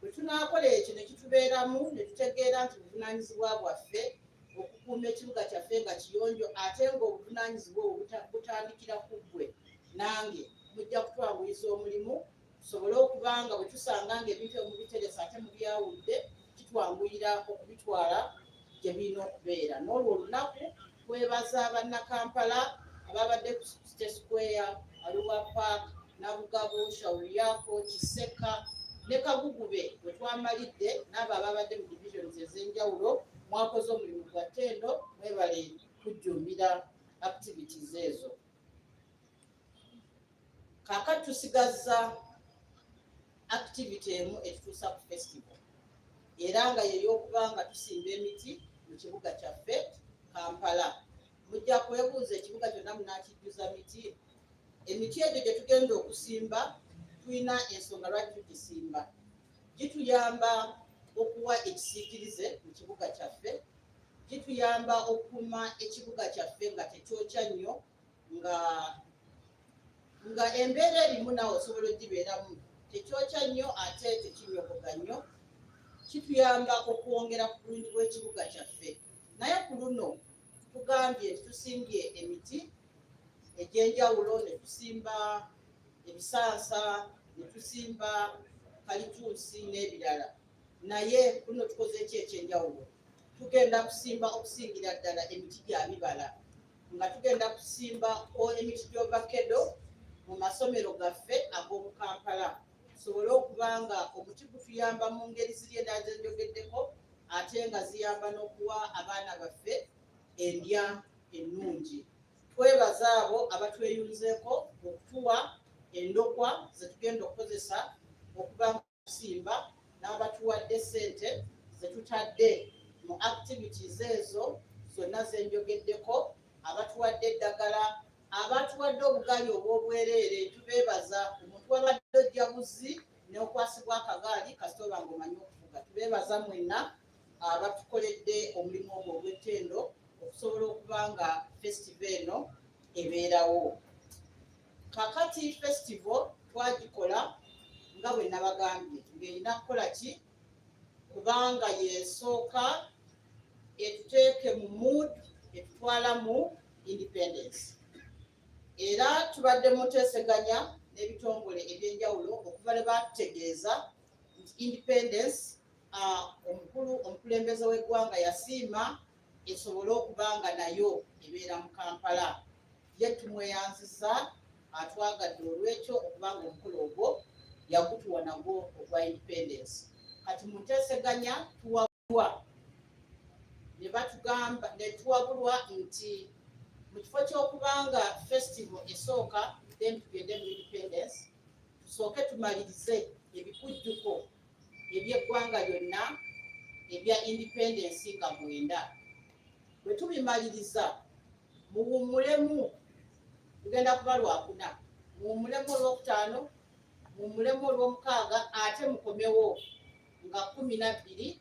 Bwe tunaakola ekyo ne kitubeeramu ne tutegeera nti buvunaanyizibwa bwaffe okukuuma ekibuga kyaffe nga kiyonjo, ate ng'obuvunaanyizibwa obwo butandikira ku ggwe nange, mujja kutwanguyiza omulimu tusobole okuba nga bwe tusanga ng'ebintu ebimubiteresa ate mubyawudde, kitwanguyira okubitwala gye birina okubeera. N'olwo olunaku twebaza bannakampala ababadde ku State Square, Arua Park, Nabugabo, Shauri Yako, Kiseka ne Kagugube bwe twamalidde n'abo ababadde mu divisions ez'enjawulo. Mwakoze omulimu gwa ttendo, mwebale kujjumbira activities ezo. Kaakati tusigazza activity emu etutuusa ku festival, era nga y'ey'okuba nga tusimba emiti mu kibuga kyaffe Kampala. Mujja kwebuuza ekibuga kyonna munaakijjuza miti? Emiti egyo gye tugenda okusimba tulina ensonga lwaki tugisimba. Gituyamba okuwa ekisiikirize mu kibuga kyaffe, gituyamba okukuuma ekibuga kyaffe nga tekyokya nnyo, nga embeera erimu naawe osobola ogibeeramu, tekyokya nnyo ate tekinyogoga nnyo. Kituyamba okwongera ku bulungi bw'ekibuga kyaffe. Naye ku luno tugambye nti tusimbye emiti egy'enjawulo, ne tusimba ebisansa, ne tusimba kalituusi n'ebirala. Naye kuno tukoze eki ekyenjawulo. Tugenda kusimba okusingira ddala emiti gya bibala, nga tugenda kusimba emiti gy'ovakedo mu masomero gaffe ag'omu Kampala. Tusobole okuba nga omuti gutuyamba mu ngeri ziri endala ze njogeddeko, ate nga ziyamba n'okuwa abaana baffe endya ennungi. Twebaza abo abatweyunzeeko okutuwa endokwa ze tugenda okukozesa okuba nga tusimba, n'abatuwadde ssente ze tutadde mu activities ezo zonna ze njogeddeko, abatuwadde eddagala, abatuwadde obugaali obw'obwereere. Tubeebaza. Omuntu wabadde ojja buzzi n'okwasibwa akagaali kasitoba ng'omanyi okuvuga. Tubeebaza mwenna abatukoledde omulimu ogwo ogw'ettendo okusobola okuba nga festival eno ebeerawo. Kakati festival twagikola nga bwe nabagambye ng'erina kukola ki? Kubanga yeesooka etuteeke mu mood etutwala mu independence. Era tubadde muteeseganya n'ebitongole eby'enjawulo okuva lwe baatutegeeza nti independence, omukulembeze w'eggwanga yasiima esobole okubanga nayo ebeera mu Kampala. Ye tumweyanziza atwagadde olw'ekyo okubanga omukolo ogwo yagutuwa nagwo ogwa independence. Kati mu nteeseganya tuwabulwa ne batugamba ne tuwabulwa nti mu kifo ky'okubanga festival esooka then tugende mu independence, tusooke tumalirize ebikujjuko eby'eggwanga lyonna ebya independence nga 9. Bwe tubimaliriza muwummulemu, tugenda kuba Lwakuna, muwummulemu Olwokutaano, muwummulemu Olwomukaaga, ate mukomewo nga 12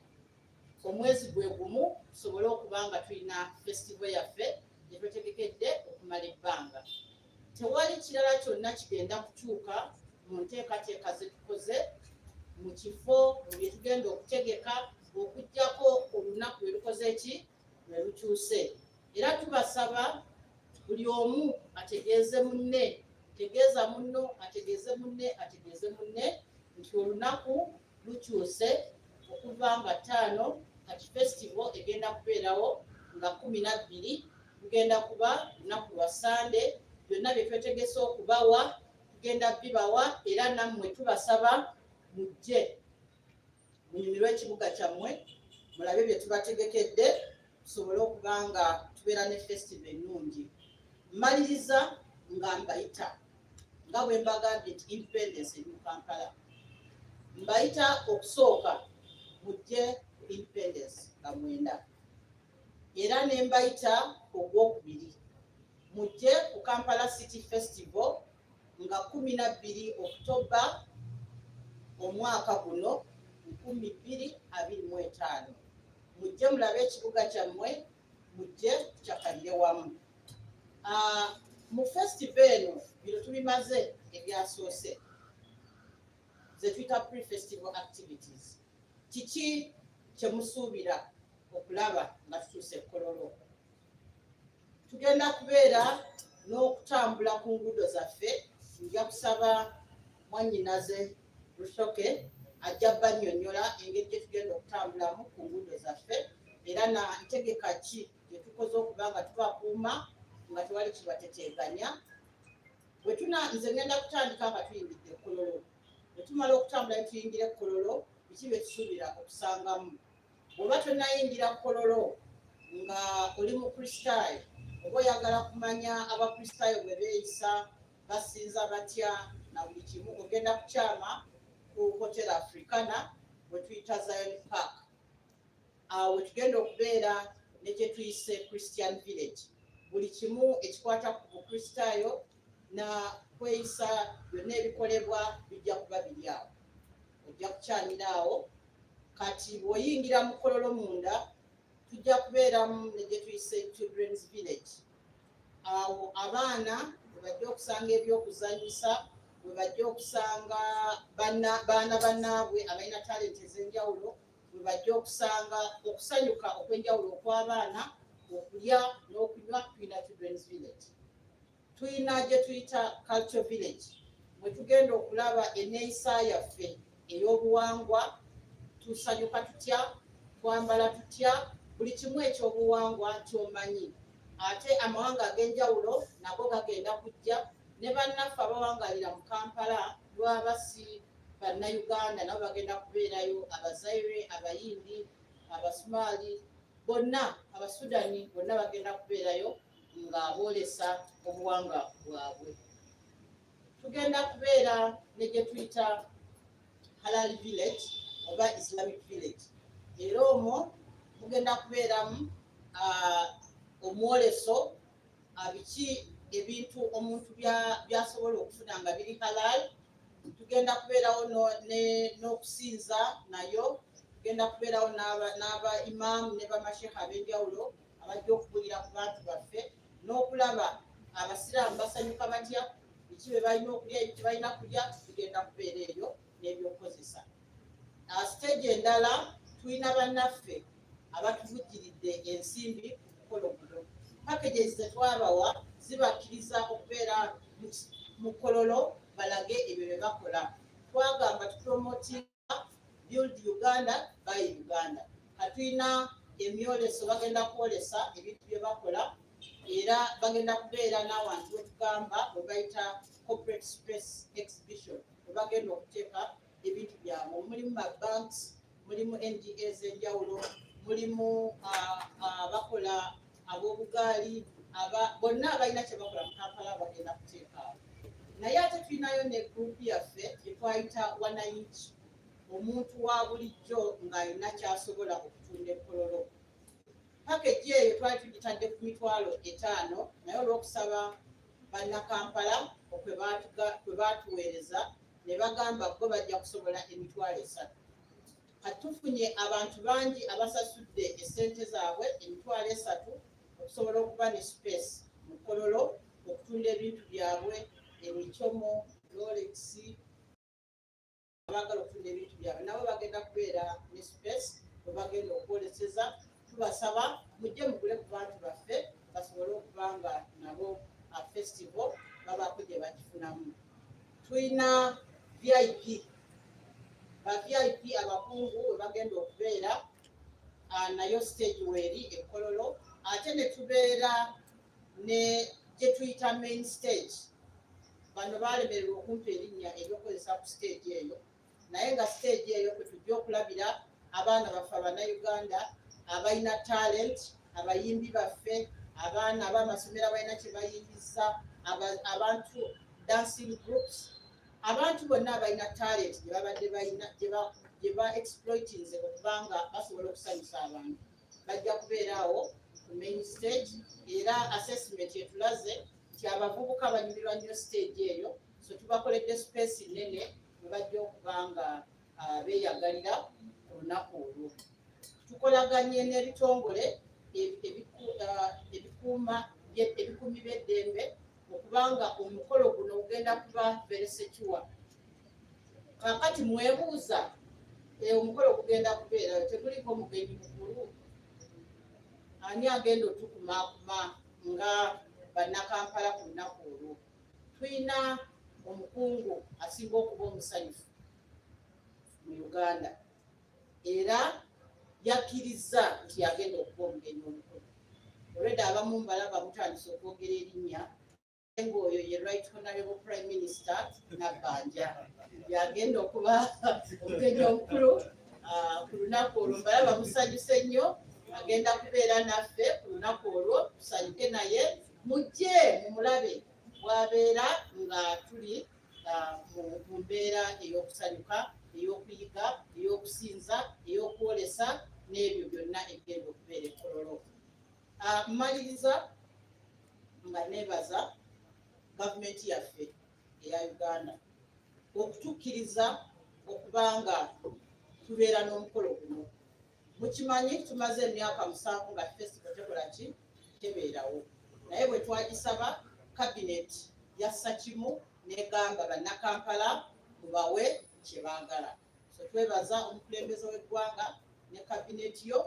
omwezi gwe gumu tusobole okuba nga tulina festival yaffe gye twetegekedde okumala ebbanga. Tewali kirala kyonna kigenda kukyuka mu nteekateeka ze tukoze mu kifo bye tugenda okutegeka okuggyako olunaku lwe lukoze ki lwe lukyuse. Era tubasaba buli omu ategeeze munne, tegeeza munno, ategeeze munne, ategeeze munne nti olunaku lukyuse okuva nga 5 kati festival egenda kubeerawo nga 12 tugenda kuba lunaku lwa Sande. Byonna bye twetegese okubawa tugenda bibawa, era nammwe tubasaba mujje munyumirwe ekibuga kyammwe mulabe bye tubategekedde tusobole okuba nga tubeera ne festival ennungi. Mmaliriza nga mbayita nga bwe mbagambye nti independence eri mu Kampala, mbayita okusooka mujje ku independence nga 9, era ne mbayita ogwokubiri mujje ku Kampala City Festival nga 12 October omwaka guno 2025. Mujje mulabe ekibuga kyammwe, mujje tukyakalire wamu. Mu festival eno bino tubimaze ebyasoose ze tuyita pre-festival activities. Kiki kye musuubira okulaba nga tutuuse Kololo? Tugenda kubeera n'okutambula ku nguudo zaffe. Nja kusaba mwannyinaze Lushoke ajja bannyonnyola engeri gye tugenda okutambulamu ku nguudo zaffe, era na ntegeka ki gye tukoze okuba nga tubakuuma nga tewali kibateteeganya. Nze ngenda kutandika nga tuyingidde Kololo. Bwe tumala okutambula ne tuyingira Kololo, biki bye tusuubira okusangamu? Bw'oba tonnayingira Kololo nga oli mukristaayo oba oyagala kumanya abakristaayo bwe beeyisa, basinza batya na buli kimu, ogenda kukyama ku Hotel Africana bwe tuyita Zion Park. Awo tugenda okubeera ne gye tuyise Christian Village. Buli kimu ekikwata ku bukristaayo na kweyisa byonna ebikolebwa bijja kuba biri awo. Ojja kukyamira awo. Kati bw'oyingira mu Kololo munda tujja kubeeramu ne gye tuyise Children's Village. Awo abaana bwe bajja okusanga ebyokuzanyisa, bwe bajja okusanga baana bannaabwe abalina talenti ez'enjawulo, bwe bajja okusanga okusanyuka okw'enjawulo okw'abaana, okulya n'okunywa, tuyina Children's Village. Tuyina gye tuyita Culture Village mwe tugenda okulaba enneeyisa yaffe ey'obuwangwa, tusanyuka tutya, twambala tutya, buli kimu ekyobuwangwa ky'omanyi. Ate amawanga ag'enjawulo nago gagenda kujja, ne bannaffe abawangalira mu Kampala lwaba si bannayuganda nabo bagenda kubeerayo, Abazaire, Abayindi, Abasumaali, bonna Abasudani bonna bagenda kubeerayo nga boolesa obuwangwa bwabwe. Tugenda kubeera ne gye tuyita Halal Village oba Islamic Village. Era omwo mugenda kubeeramu omwoleso biki ebintu omuntu byasobola okufuna nga biri halal. Tugenda kubeerawo n'okusinza nayo. Tugenda kubeerawo n'aba imaamu ne bamasheekha ab'enjawulo abajja okubulira ku bantu baffe, n'okulaba abasiraamu basanyuka batya, biki bye balina okulya, ebiki balina kulya. Tugenda kubeera eyo n'ebyokukozesa. Stage endala tulina bannaffe abatuvujjiridde ensimbi ku mukolo guno. Packages ze twabawa zibakkiriza okubeera mu Kololo balage ebyo bye bakola. Twagamba tupromotinga Build Uganda by Uganda. Katulina emyoleso bagenda kwolesa ebintu bye bakola era bagenda kubeera n'awantu wetugamba bwe bayita corporate space exhibition bwe bagenda okuteeka ebintu byabwe mulimu mabanks mulimu NGA ez'enjawulo mulimu abakola ab'obugaali bonna abalina kye bakola mu Kampala bagenda kuteeka awo naye ate tulinayo ne group yaffe gyetwayita wananchi omuntu wa bulijjo ng'alina kyasobola okutunda ekkololo package eyo twali tugitadde ku $5,000 naye olw'okusaba bannakampala kwe baatuweereza ne bagamba bo bajja kusobola $3,000 kati tufunye abantu bangi abasasudde essente zaabwe $3,000 okusobola okuba ne space mu kkololo okutunda ebintu byabwe emicomo Rolex abagala okutunda ebintu byabwe nabo bagenda kubeera ne space bwe bagenda okwoleseza tubasaba mujje mugule ku bantu baffe basobole okuba nga nabo festival babaako gye bakifunamu tulina VIP ba VIP abakungu we bagenda okubeera nayo stage weeri ekkololo ate ne tubeera ne gye tuyita main stage bano baalemererwa okumpa erinnya eryokozesa ku stage eyo naye nga stage eyo kwe tujja okulabira abaana baffe abannayuganda abalina talent abayimbi baffe abaana ab'amasomero abalina kye bayimbiza abantu dancing groups abantu bonna abalina talent gye babadde balina gye ba exploitinze okubanga basobola okusanyusa abantu bajja kubeeraawo ku main stage era assessment yetulaze nti abavubuka banyumirwa nnyo stage eyo so tubakoledde space nnene bwe bajja okuba nga beeyagalira ku lunaku olwo tukolaganye n'ebitongole ebikuumi b'eddembe okubanga omukolo guno ugenda kuba very secure kakati mwebuuza omukolo gugenda kubeera teguliko mugenyi mukulu ani agenda otukumaakuma nga bannakampala ku lunaku olwo tulina omukungu asinga okuba omusanyufu mu Uganda era yakkiriza nti agenda okuba omugenyi omukulu olwedde abamu mbalaba mutandise okwogera erinnya ng'oyo ye right honorable prime minister Nabbanja yagenda okuba omugenyi omukulu ku lunaku olwo mbalaba musanyuse nnyo agenda kubeera naffe ku lunaku olwo tusanyuke naye mujje mumulabe bwabeera nga tuli mu mbeera ey'okusanyuka ey'okuyiga ey'okusinza ey'okwolesa n'ebyo byonna egenda okubeera ekkololo mmaliriza nga neebaza gavumenti yaffe eya Uganda okutukkiriza okuba nga tubeera n'omukolo guno mukimanyi tumaze emyaka 7 nga festival tekola ki tebeerawo naye bwe twagisaba cabinet yassa kimu negamba bannakampala mubawe kye baagala so twebaza omukulembeze w'eggwanga ne cabinet yo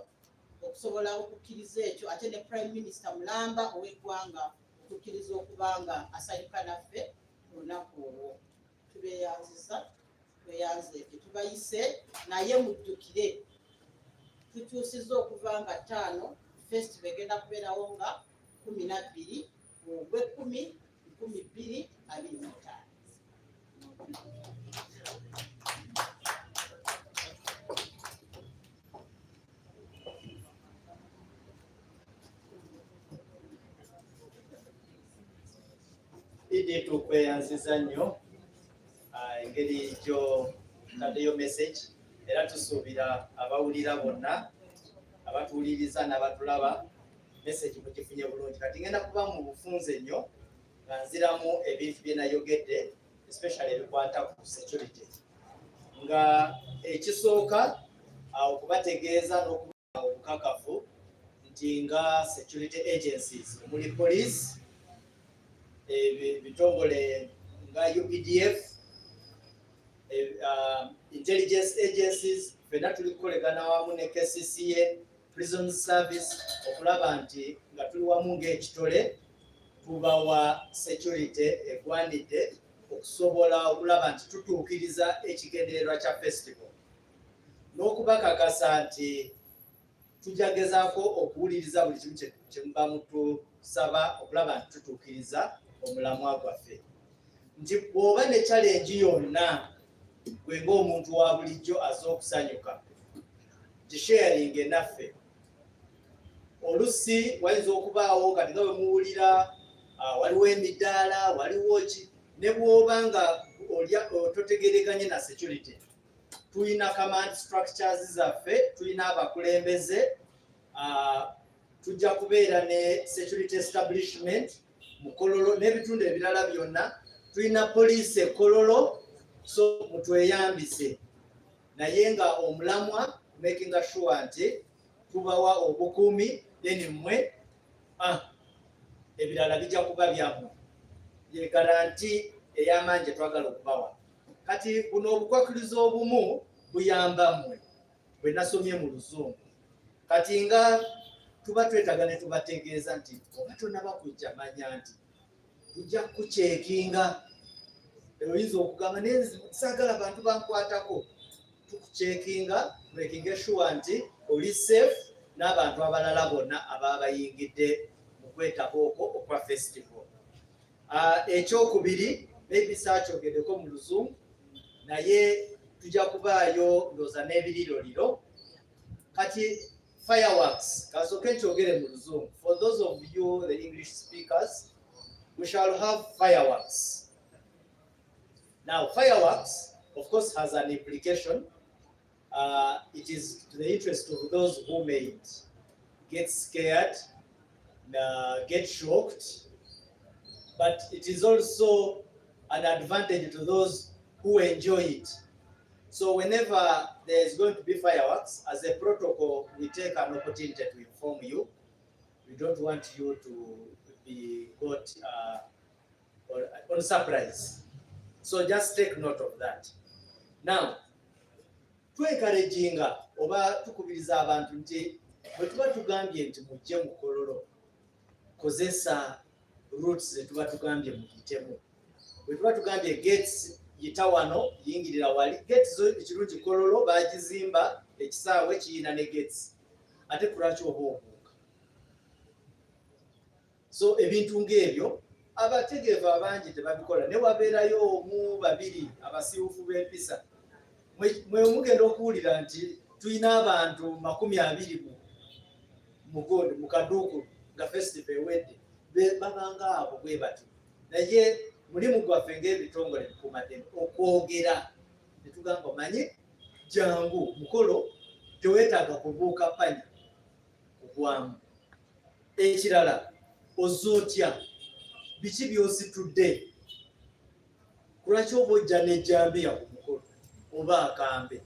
okusobola okukkiriza ekyo ate ne prime minister mulamba ow'eggwanga okukkiriza okuba nga asanyuka naffe ku lunaku olwo tubeeyanziza tweyanze tetubayise naye mujjukire tukyusizza okuva nga 5 festival egenda kubeerawo nga 12 Ogw'ekkumi 2025 Idi tukweyanziza nnyo engeri gyo taddeyo message era tusuubira abawulira bonna abatuwuliriza n'abatulaba message mugifunye bulungi kati ngenda kuba mu bufunze nnyo nga nziramu ebintu bye nayogedde especially ebikwata ku security nga ekisooka okubategeeza n'okuba obukakafu nti nga security agencies omuli police bitongole nga UPDF intelligence agencies fena tuli kukolegana wamu ne KCCA prison service okulaba nti nga tuli wamu ng'ekitole tubawa security egwanidde okusobola okulaba nti tutuukiriza ekigendererwa kya festival n'okubakakasa nti tujja gezaako okuwuliriza buli kimu kye muba mutusaba okulaba nti tutuukiriza omulamwa gwaffe. Nti bw'oba ne challenge yonna gwe ng'omuntu wa bulijjo azze okusanyuka, gisharinge naffe. Olusi wayinza okubaawo kati nga bwe muwulira waliwo emidaala, waliwo ki, ne bw'oba nga totegereganye na security. Tulina command structures zaffe, tulina abakulembeze, tujja kubeera ne security establishment mu Kololo n'ebitundu ebirala byonna, tulina police e Kololo, so mutweyambise. Naye nga omulamwa making sure nti tubawa obukuumi, then mmwe ebirala bijja kuba byammwe. Ye garanti ey'amaanyi twagala okubawa. Kati buno obukwakkulizo obumu buyamba mmwe bwe nasomye mu Luzungu. Kati nga tuba twetaaga ne tubategeeza nti oba tonnaba kujja manya nti tujja kukuceekinga. Oyinza okugamba naye saagala abantu bankwatako. Tukuceekinga, making sure nti oli safe n'abantu abalala bonna ababa bayingidde mu kwetaba okwo okwa festival. Ekyokubiri, maybe saakyogeddeko mu Luzungu, naye tujja kubaayo ndooza n'ebiriroliro. Kati fireworks, kasooke nkyogere mu Luzungu. For those of you, the English speakers, we shall have fireworks. Now, fireworks, of course, has an implication. It is to the interest of those who may get scared, get shocked, but it is also an advantage to those who enjoy it. So whenever there is going to be fireworks, as a protocol, we take an opportunity to inform you. We don't want you to be caught on surprise. So just take note of that. Now, twenkaraginga oba tukubiriza abantu nti bwe tuba tugambye nti mujje mu Kololo, kozesa routes ze tuba tugambye muyitemu. Bwe tuba tugambye gates yita wano, yingirira wali. Gates zo ekirungi Kololo bagizimba ekisaawe kiyina ne gates. Ate kulaki oba obuuka? So ebintu ng'ebyo abategeevu abangi tebabikola. Ne wabeerayo omu babiri abasiiwufu b'empisa, mwe mugenda okuwulira nti tulina abantu 20 mu kaduukulu nga festival ewedde, babanga abo bwe bati. Naye mulimu gwaffe ng'ebitongole bikuumaddembe okwogera ne tugamba manyi jangu mukolo teweetaaga kubuuka pani kugwamu. Ekirala ozza otya, biki by'ositudde, kulaki oba ojja n'ejjambiya ku mukolo oba akambe,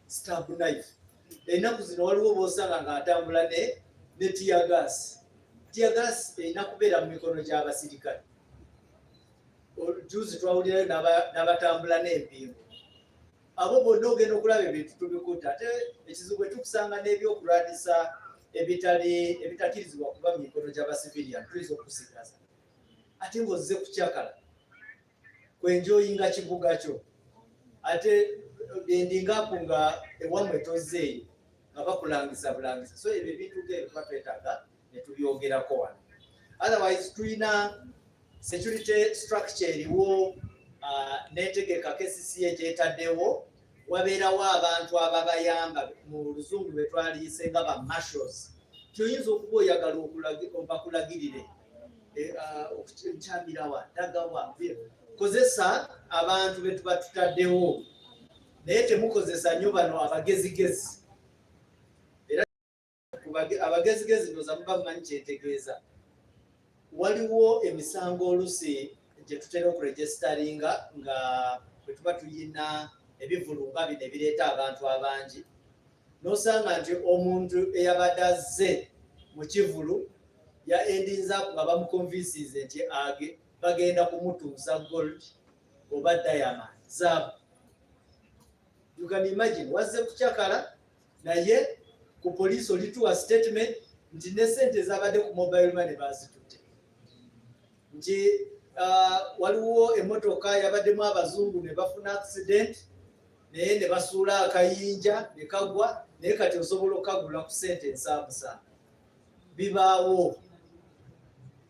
stab knife. Ennaku zino waliwo b'osanga ng'atambula ne tear gas. Tear gas erina kubeera mu mikono gy'abasirikale. Juzi twawulirayo n'abatambula n'empingo. Abo bonna ogenda okulaba ebintu tubikuta. Ate ekizibu bwe tukusanga n'ebyokulwanyisa ebitakkirizibwa kuba mu mikono gy'abasivilian, tuyinza okusigaza. Ate ng'ozze kukyakala kwenjoyinga kibuga kyo, ate endingapu nga ewammwe tozzeeyo nga bakulangisa bulangisa. So ebyo ebintu ng'ebyo tuba twetaaga ne tubyogerako wano. Otherwise tulina security structure eriwo, n'entegeka KCCA gyetaddewo, wabeerawo abantu ababayamba. Mu Luzungu bwe twaliyise nga ba marshals. Kyoyinza okuba oyagala bakulagirire nkyamirawa ddagawa, kozesa abantu be tuba tutaddewo, naye temukozesa nnyo bano abagezigezi. Era abagezigezi ndooza muba mumanyi kyetegeeza. Waliwo emisango olusi gye tutera okuregisteringa nga bwe tuba tuyina ebivulunga bino ebireeta abantu abangi, n'osanga nti omuntu eyabadde azze mu kivulu ya endinza nga bamukonvinsize nti bagenda kumutuusa gold oba diamond, zaabu. You can imagine, wazze kukyakala naye ku poliisi olituwa statement nti ne sente zabadde ku mobile money bazitutte. Nti waliwo emmotoka yabaddemu abazungu ne bafuna accident, naye ne basuula akayinja ne kagwa naye kati osobola okukagula ku ssente ensaamusaamu. Bibaawo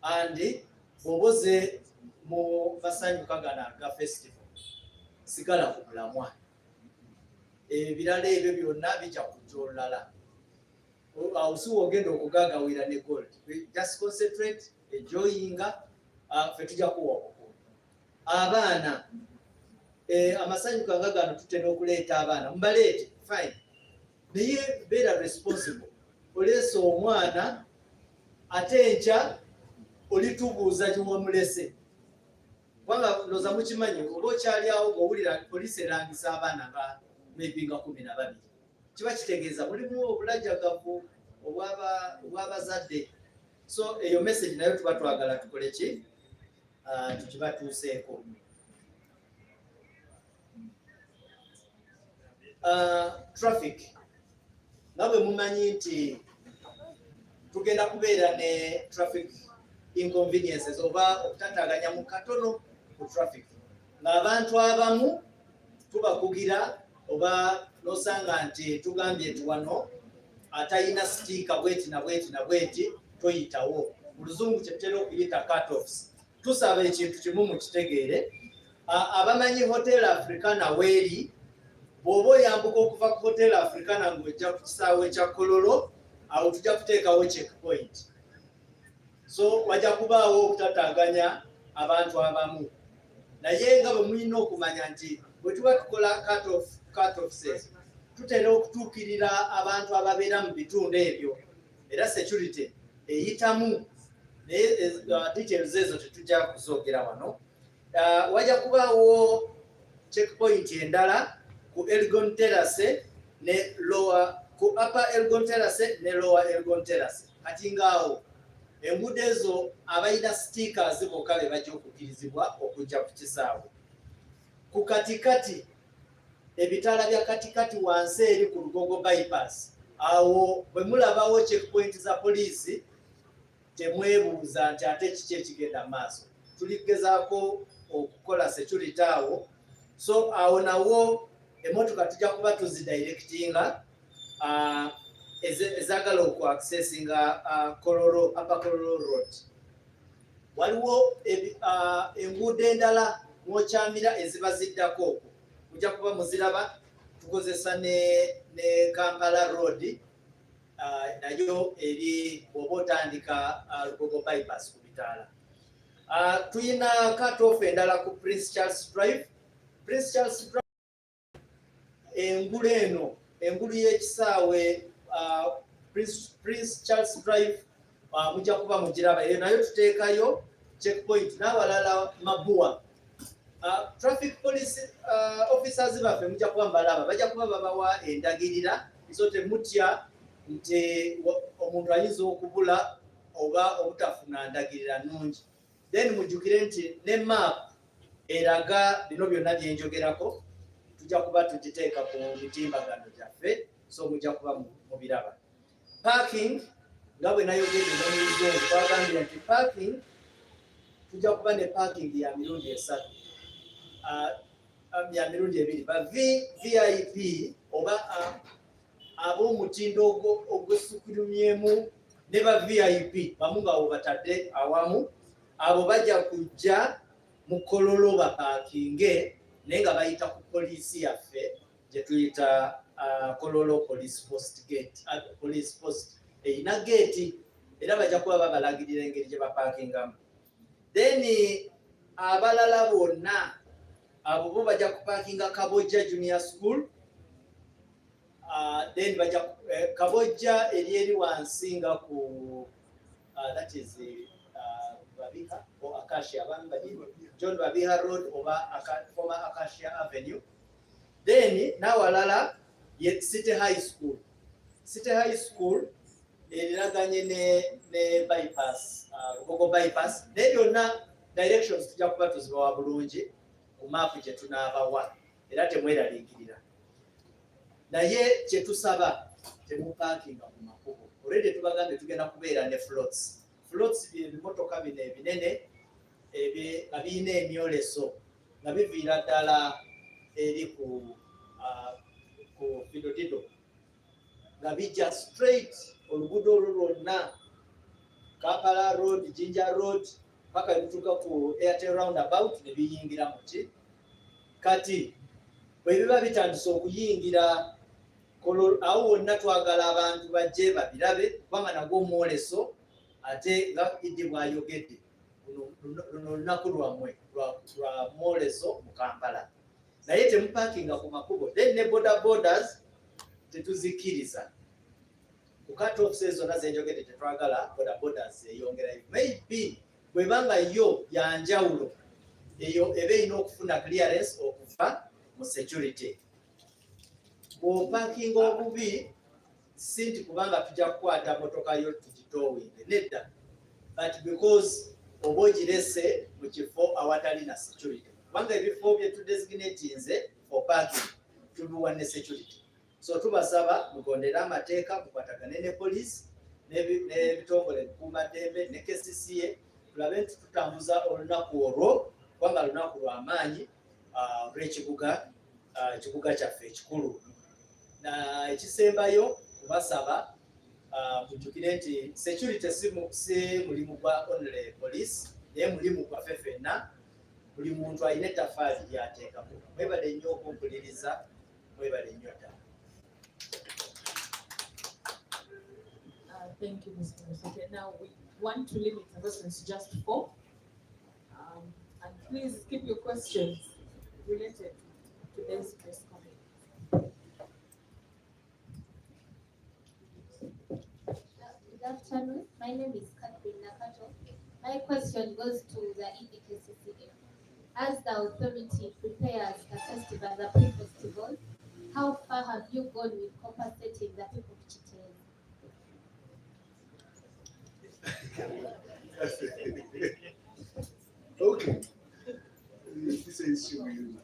andi bw'oboze mu masanyuka gano aga festival sigala ku mulamwa. Ebirala ebyo byonna bijja kujja olulala. Awo si wogenda okugagawira ne gold. Just concentrate, enjoyinga, ffe tujja kuwa obukulu. Abaana, amasanyuka nga gano tutera okuleeta abaana. Mubaleete, fine. Naye beera responsible. Oleese omwana, ate enkya olitubuuza gye wamulese. Kubanga ndowooza mukimanyi, oba okyali awo ng'owulira poliisi erangisa abaana nga maybe nga 12. Kiba kitegeeza mulimu obulajjagavu obw'abazadde. So eyo message nayo tuba twagala tukole ki? Tukibatuuseeko. Traffic. Nga bwe mumanyi nti tugenda kubeera ne traffic inconveniences oba okutataganya mu katono ku traffic. Ng'abantu abamu tubakugira oba nosanga nti tugambye nti wano atayina sitiika bweti na bweti na bweti toyitawo. Mu luzungu kye tutera okuyita cut-offs. Tusaba ekintu kimu mukitegeere. Abamanyi Hotel Africana weeri, bw'oba oyambuka okuva ku Hotel Africana ng'ojja ku kisaawe ekya Kololo, awo tujja kuteekawo checkpoint. So wajja kubaawo okutataganya abantu abamu. Naye nga bwe mulina okumanya nti bwe tuba tukola cut-offs, tutera okutuukirira abantu ababeera mu bitundu ebyo, era security eyitamu. Naye details ezo tetujja kuzoogera wano. Wajja kubaawo checkpoint endala ku Elgon Terrace ne ku Upper Elgon Terrace ne Lower Elgon Terrace. Kati ngaawo enguudo ezo abayina stickers bokka be bajja okukkirizibwa okujja ku kisaawe. Ku katikati, ebitaala bya katikati wansi eri ku Lugogo bypass, awo bwe mulabawo checkpoint za poliisi temwebuuza nti ate kiki ekigenda maaso. Tuligezaako okukola security awo. So awo nawo emmotoka tujja kuba tuzidirectinga ezaagala okuaccessinga Upper Kololo Road. Waliwo enguudo endala mwokyamira eziba ziddako okwo. Mujja kuba muziraba, tukozesa ne Kampala Road, nayo eri bw'oba otandika Lugogo bypass ku bitaala. Tuyina cut-off endala ku Prince Charles Drive. Prince Charles Drive engulu eno, engulu y'ekisaawe Prince Charles Drive, mujja kuba mugiraba. Eyo nayo tuteekayo checkpoint n'awalala Mabua. Traffic police officers baffe mujja kuba mbalaba, bajja kuba babawa endagirira zo temutya nti omuntu ayinza okubula oba obutafuna ndagirira nnungi. Then mujjukire nti ne map eraga bino byonna byenjogerako tujja kuba tugiteeka ku mitimbagano gyaffe, so mujja kuba mubiraba. Parking, nga bwe nayogedde n'omuzungu twagambye nti parking tujja kuba ne parking ya mirundi 3, ya mirundi 2. Ba VIP oba ab'omutindo ogwesukulumyemu ne ba VIP bamu ng'abo batadde awamu, abo bajja kujja mu Kololo bapaakinge naye nga bayita ku poliisi yaffe gye tuyita Kololo Police Post Gate. Police Post eyina gate era bajja kuba babalagirira engeri gye bapaakingamu. Then abalala bonna abo bo bajja kupaakinga Kabojja Junior School. Then bajja Kabojja eri wansi nga ku that is Babiha or Acacia, John Babiha Road oba former Acacia Avenue. Then nawalala ye City High School. City High School eraganye ne bypass, Lugogo bypass. Then yonna directions tujja kuba tuzibawa bulungi ku map gye tunaabawa era temweraliikirira. Naye kye tusaba temupaakinga mu makubo. Already tubagambye tugenda kubeera ne floats. Floats by'ebimotoka bino ebinene nga birina emyoleso nga biviira ddala eri ku ku Fidotido nga bijja straight oluguudo olwo lwonna Kampala Road, Jinja Road paka ebituuka ku Airtel roundabout ne biyingira mu ki kati bwe biba bitandise okuyingira awo wonna twagala abantu bajje babirabe kubanga nagwo omwoleso ate nga Idi bw'ayogedde luno olunaku lwammwe lwa mwoleso mu Kampala naye temupakinga ku makubo then ne borders tetuzikiriza ku cut offs zonna zenjogedde tetwagala borders eyongerayo maybe bwebanga yo yanjawulo eyo eba erina okufuna clearance okuva mu security bw'opakinga obubi si nti kubanga tujja kukwata motoka yo tugitowinge nedda but because oba ogirese mu kifo awatali na security kubanga ebifo bye tudesignatinze for parking tubiwa ne security so tubasaba mugondere amateeka mukwatagane ne police n'ebitongole bikuumaddembe ne KCCA tulabe nti tutambuza olunaku olwo kubanga lunaku lw'amaanyi olw'ekibuga kyaffe ekikulu na ekisembayo kubasaba mujjukire nti security si mulimu gwa only police naye mulimu gwaffe ffenna buli muntu alina ettafaali lyateekako mwebale nnyo okumpuliriza mwebale nnyo ddala. Thank you, Mr. Museke. Now we want to limit the questions to just 4. And please keep your questions related to today's press conference. Good afternoon. My name is Catherine Nakato. My question goes to the KCCA. As the authority prepares the festival, the pre-festival, how far have you gone with compensating the people of Chitezi? Okay. This is you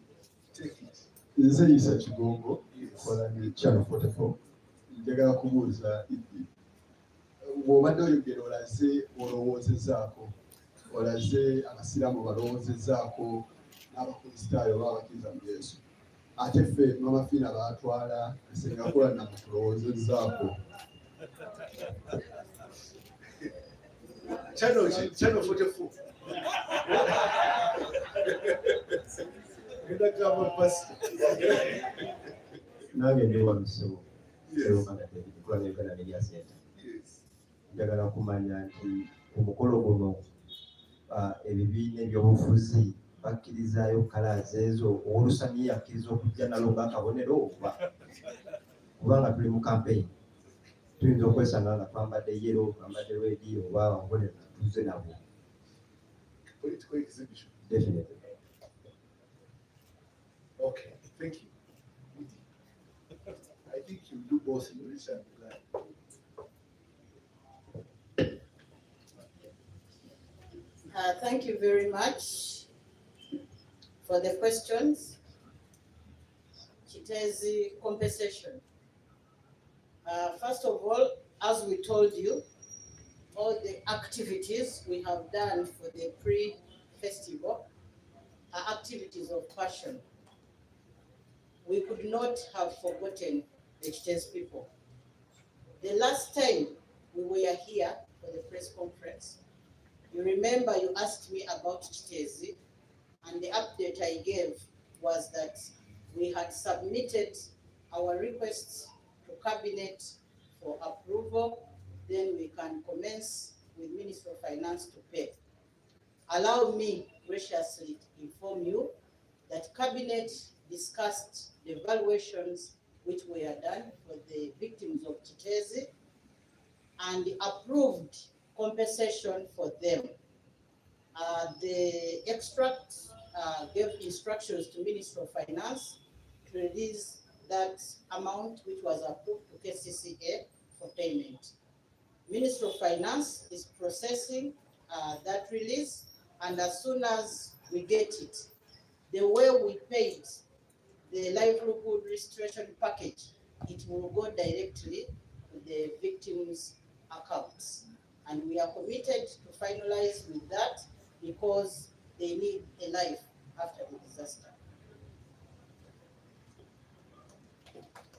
take it. Nze Isa Kigongo kola ne Channel 44 njagala kubuuza Idi bw'obadde oyogera olaze abasiraamu balowoozezaako n'abakristaayo babakkiriza mu Yesu ate ffe n'amafiina baatwala Singapore na tulowoozezaako. Channel 44. Nange ndi wano ssebo Uganda Uganda Media Center. Njagala kumanya nti omukolo guno ebibiina ebyobufuzi bakkirizaayo kalaazi ezo olusamye yakkiriza okujja nalo ng'akabonero okuba kubanga tuli mu campaign tuyinza okwesanga nga twambadde yero twambadde reedi oba wabonero tuze nabo. Political exhibition. Definitely. Okay, thank you. I think you do both English and Black. Thank you very much for the questions. Chitezi compensation. First of all, as we told you, all the activities we have done for the pre-festival are activities of passion. We could not have forgotten the Chitezi people. The last time we were here for the press conference, you remember you asked me about Chitezi, and the update I gave was that we had submitted our requests to Cabinet for approval, then we can commence with Minister of Finance to pay. Allow me graciously to inform you that Cabinet discussed the valuations which were done for the victims of Chitezi and approved compensation for them. The extract gave instructions to Minister of Finance to release that amount which was approved to KCCA for payment. Minister of Finance is processing that release, and as soon as we get it, the way we paid the livelihood restoration package, it will go directly to the victims' accounts. And we are committed to finalize with that because they need a life after the disaster.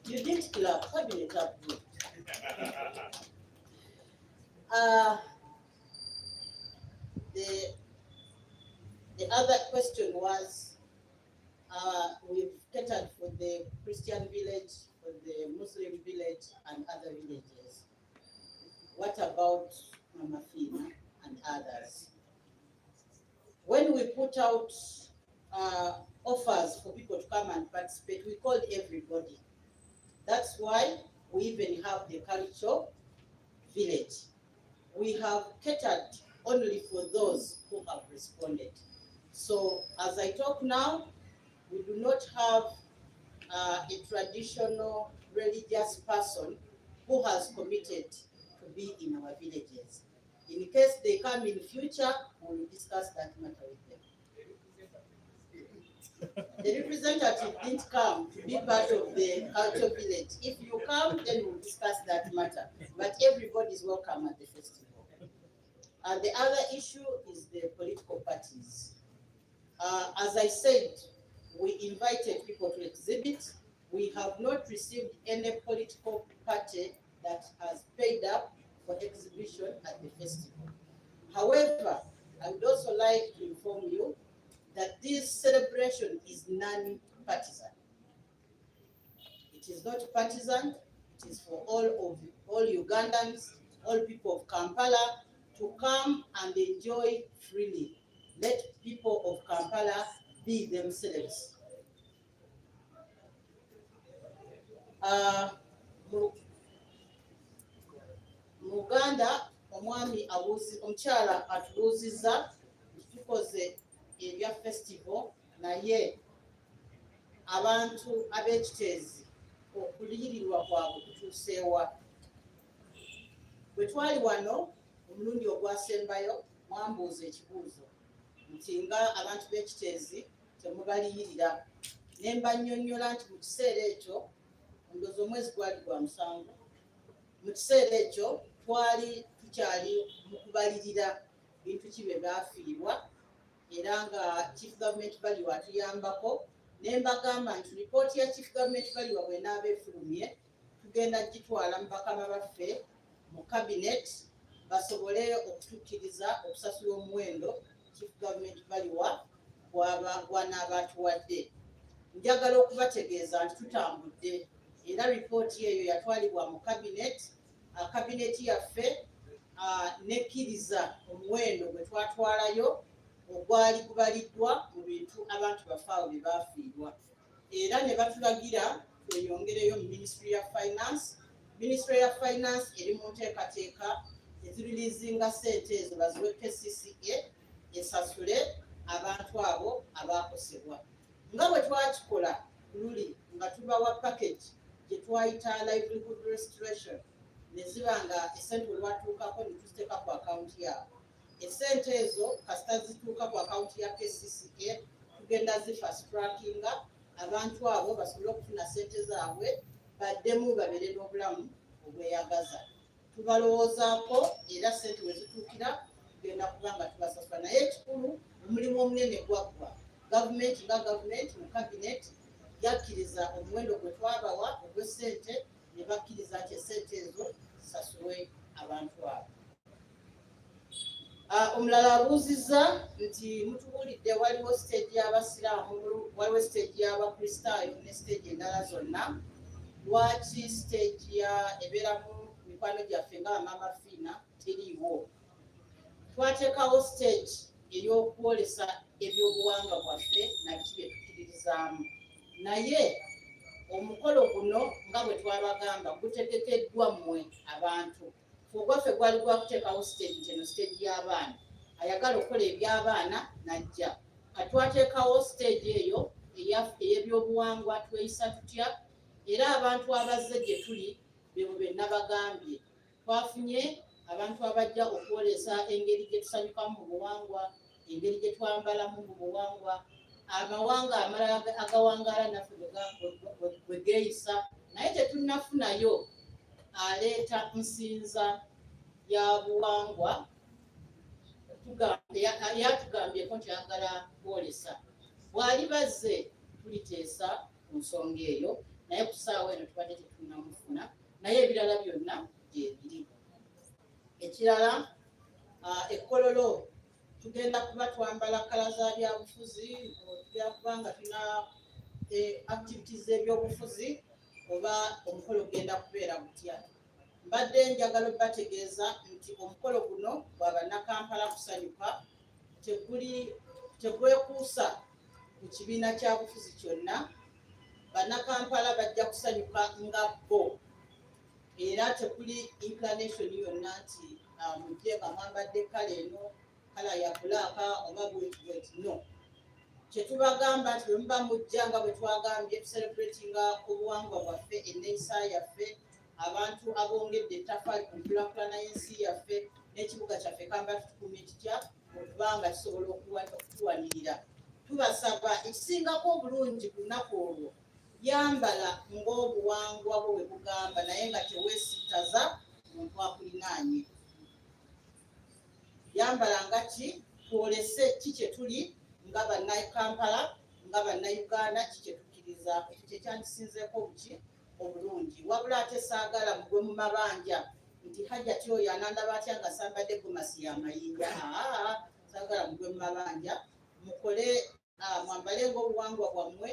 You didn't clap, cabinet approved. The other question was, we've catered for the Christian village, for the Muslim village, and other villages. What about Mama Fina and others? When we put out offers for people to come and participate, we called everybody. That's why we even have the cultural village. We have catered only for those who have responded. So as I talk now, we do not have a traditional religious person who has committed to be in our villages. In case they come in future, we will discuss that matter with them. The representative didn't come to be part of the culture village. If you come, then we'll discuss that matter. But everybody is welcome at the festival. And the other issue is the political parties. As I said, we invited people to exhibit. We have not received any political party that has paid up for exhibition at the festival. However, I would also like to inform you that this celebration is non-partisan. It is not partisan. It is for all Ugandans, all people of Kampala to come and enjoy freely. Let people of Kampala be themselves. Muganda, omukyala atubuuzizza tukoze ebya festival naye abantu ab'ekiteezi okuliyirirwa kwabwe kutuuseewa. Bwe twali wano omulundi ogwasembayo mwambuuza ekibuuzo nti nga abantu b'ekiteezi temubaliyirira, ne mbannyonnyola nti mu kiseera ekyo ndowooza omwezi gwali gwa musanvu, mu kiseera ekyo twali tukyali mu kubalirira bintu ki bye baafiirwa era nga Chief Government Value atuyambako. Ne mbagamba nti lipooti ya Chief Government Value bw'enaaba efulumye tugenda gitwala mu bakama baffe mu cabinet basobole okutukkiriza okusasula omuwendo Chief Government Value gw'anaaba atuwadde. Njagala okubategeeza nti tutambudde era lipooti eyo yatwalibwa mu cabinet. Kabineti yaffe nekkiriza omuwendo gwe twatwalayo ogwali gubaliddwa mu bintu abantu bafaawo bye baafiirwa, era ne batulagira tweyongereyo mu Ministry ya Finance. Ministry ya Finance eri mu nteekateeka ezirilizinga ssente ezo baziwe KCCA esasule abantu abo abaakosebwa. Nga bwe twakikola luli nga tubawa package gye twayita livelihood restoration, ne ziba nga essente bwe lwatuukako ne tuziteeka ku akawunti yaabwe. Essente ezo kasita zituuka ku akawunti ya KCCA tugenda zifast trackinga abantu abo basobole okufuna ssente zaabwe baddemu babeere n'obulamu obweyagaza. Tubalowoozaako era ssente we zituukira tugenda kuba nga tubasasula. Naye ekikulu omulimu omunene gwaggwa. Gavumenti nga gavumenti mu cabinet yakkiriza omuwendo gwe twabawa ogw'essente ne bakkiriza nti essente ezo zisasulwe abantu abo. Omulala abuuzizza nti mutubuulidde waliwo stage y'abasiraamu, waliwo stage y'abakristaayo ne stage endala zonna. Lwaki stage ebeeramu mikwano gyaffe nga Mama Fina teriiwo? Twateekawo stage ey'okwolesa ebyobuwangwa bwaffe nabiki bye tukkiririzaamu, naye omukolo guno nga bwe twabagamba gutegekeddwa mmwe abantu. Ogwaffe gwali gwakuteekawo stage eno stage y'abaana, ayagala okukola eby'abaana najja. Katwateekawo stage eyo ey'ebyobuwangwa tweyisa tutya, era abantu abazze gye tuli bebo be nabagambye. Twafunye abantu abajja okwolesa engeri gye tusanyukamu mu buwangwa, engeri gye twambalamu mu buwangwa, amawanga amalala agawangaala naffe bwe geeyisa, naye tetunnafunayo aleeta nsinza ya buwangwa yatugambyeko nti ayagala kwolesa. Bw'ali bazze tuliteesa ku nsonga eyo naye ku ssaawa eno tubadde tetunnamufuna naye ebirala byonna gyebiri. Ekirala ekkololo tugenda kuba twambala kkala za byabufuzi tugenda kuba nga tulina activities z'ebyobufuzi oba omukolo genda kubeera gutya. Mbadde njagala bategeeza nti omukolo guno gwa bannakampala kusanyuka tegwekuusa ku kibiina kya bufuzi kyonna. Bannakampala bajja kusanyuka nga bo era tekuli inclination yonna nti mujje nga mwambadde kkala eno kkala ya bulaaka oba bwetibweti no. Kyetubagamba nti bwe muba mujja nga bwe twagambye tucelebratinga obuwangwa bwaffe enneeyisa yaffe abantu abongedde ettaffaali ku nkulaakulana y'ensi yaffe n'ekibuga kyaffe Kampala tutukumye kitya okubanga kisobola okutuwanirira. Tubasaba ekisingako obulungi ku lunaku olwo yambala ng'obuwangwa bwo bwe bugamba naye nga teweesittaza muntu akulinaanye. Yambala nga ki twolese ki kye tuli nga bannakampala nga bannayuganda ki kye tukkiriza. Ekyo kye kyandisinzeeko buki obulungi. Wabula ate saagala mugwe mu mabanja nti hajjati oyo anandaba atya nga sambadde gomasi y'amayinja. Saagala mugwe mu mabanja mukole mwambale ng'obuwangwa bwammwe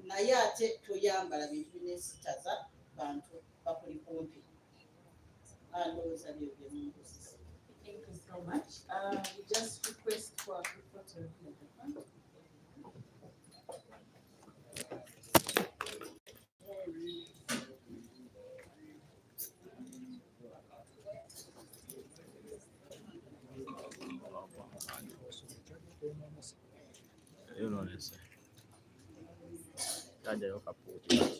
naye ate toyambala bintu bineesitaza bantu bakuli kumpi. Ndowooza byo bye munguzi. Thank you so much. We just request for a photo of the You know this. Kaja yoka puti.